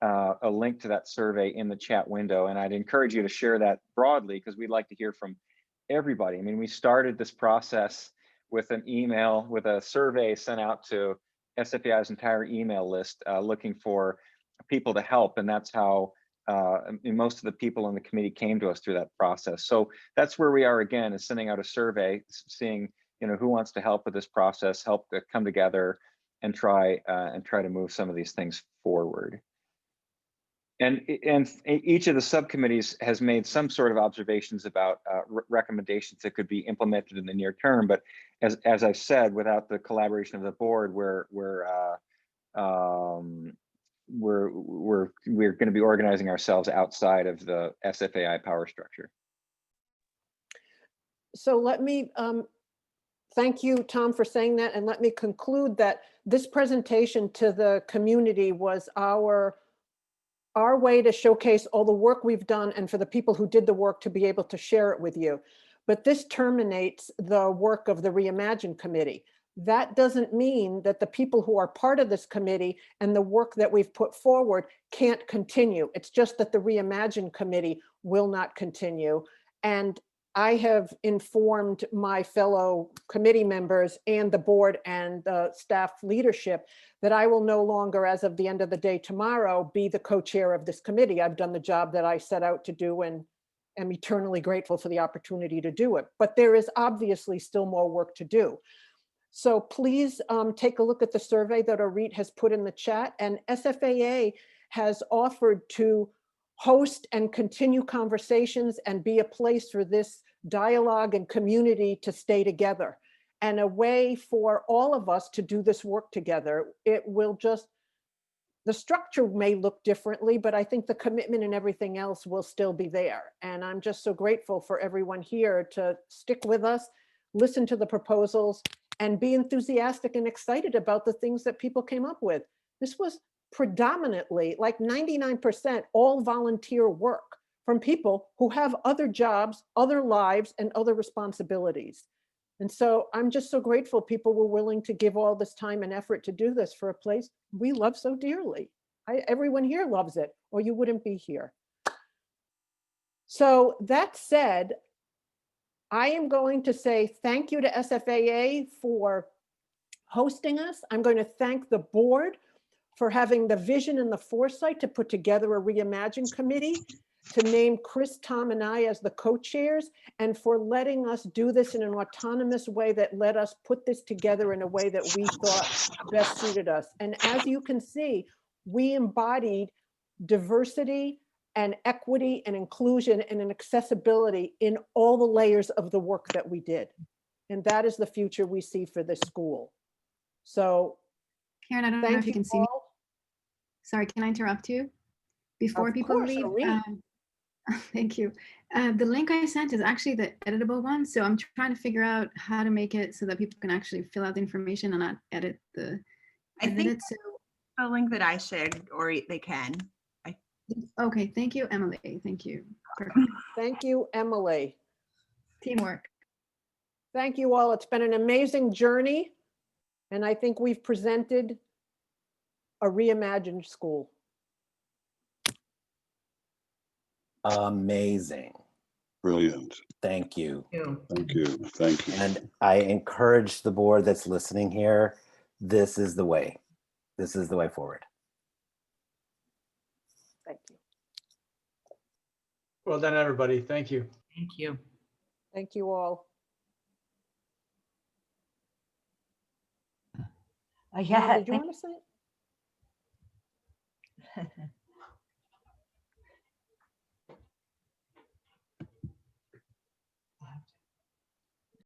a link to that survey in the chat window, and I'd encourage you to share that broadly because we'd like to hear from everybody. I mean, we started this process with an email, with a survey sent out to SFAI's entire email list looking for people to help, and that's how most of the people in the committee came to us through that process. So that's where we are again, is sending out a survey, seeing who wants to help with this process, help to come together and try to move some of these things forward. And each of the subcommittees has made some sort of observations about recommendations that could be implemented in the near term. But as I've said, without the collaboration of the board, we're going to be organizing ourselves outside of the SFAI power structure. So let me thank you, Tom, for saying that, and let me conclude that this presentation to the community was our way to showcase all the work we've done and for the people who did the work to be able to share it with you. But this terminates the work of the Re-Imagine committee. That doesn't mean that the people who are part of this committee and the work that we've put forward can't continue. It's just that the Re-Imagine committee will not continue. And I have informed my fellow committee members and the board and the staff leadership that I will no longer, as of the end of the day tomorrow, be the co-chair of this committee. I've done the job that I set out to do and am eternally grateful for the opportunity to do it. But there is obviously still more work to do. So please take a look at the survey that Orit has put in the chat, and SFAA has offered to host and continue conversations and be a place for this dialogue and community to stay together, and a way for all of us to do this work together. It will just, the structure may look differently, but I think the commitment and everything else will still be there. And I'm just so grateful for everyone here to stick with us, listen to the proposals, and be enthusiastic and excited about the things that people came up with. This was predominantly, like 99%, all volunteer work from people who have other jobs, other lives, and other responsibilities. And so I'm just so grateful people were willing to give all this time and effort to do this for a place we love so dearly. Everyone here loves it, or you wouldn't be here. So that said, I am going to say thank you to SFAA for hosting us. I'm going to thank the board for having the vision and the foresight to put together a Re-Imagine committee, to name Chris, Tom, and I as the co-chairs, and for letting us do this in an autonomous way that let us put this together in a way that we thought best suited us. And as you can see, we embodied diversity and equity and inclusion and an accessibility in all the layers of the work that we did. And that is the future we see for this school. So Karen, I don't know if you can see me. all. Sorry, can I interrupt you? Before Of people course, leave, Orit. thank you. The link I sent is actually the editable one. So I'm trying to figure out how to make it so that people can actually fill out the information and not edit the. I think it. So the link that I shared, or they can. okay, thank you, Emily. Thank you. Perfect. Thank you, Emily. Teamwork. Thank you all. It's been an amazing journey. And I think we've presented a reimagined school. Amazing. Brilliant. Thank you. Thank you. Thank you. And I encourage the board that's listening here, this is the way. This is the way forward. Thank you. Well done, everybody. Thank you. Thank you. Thank you all. Yeah, Did you want to say it?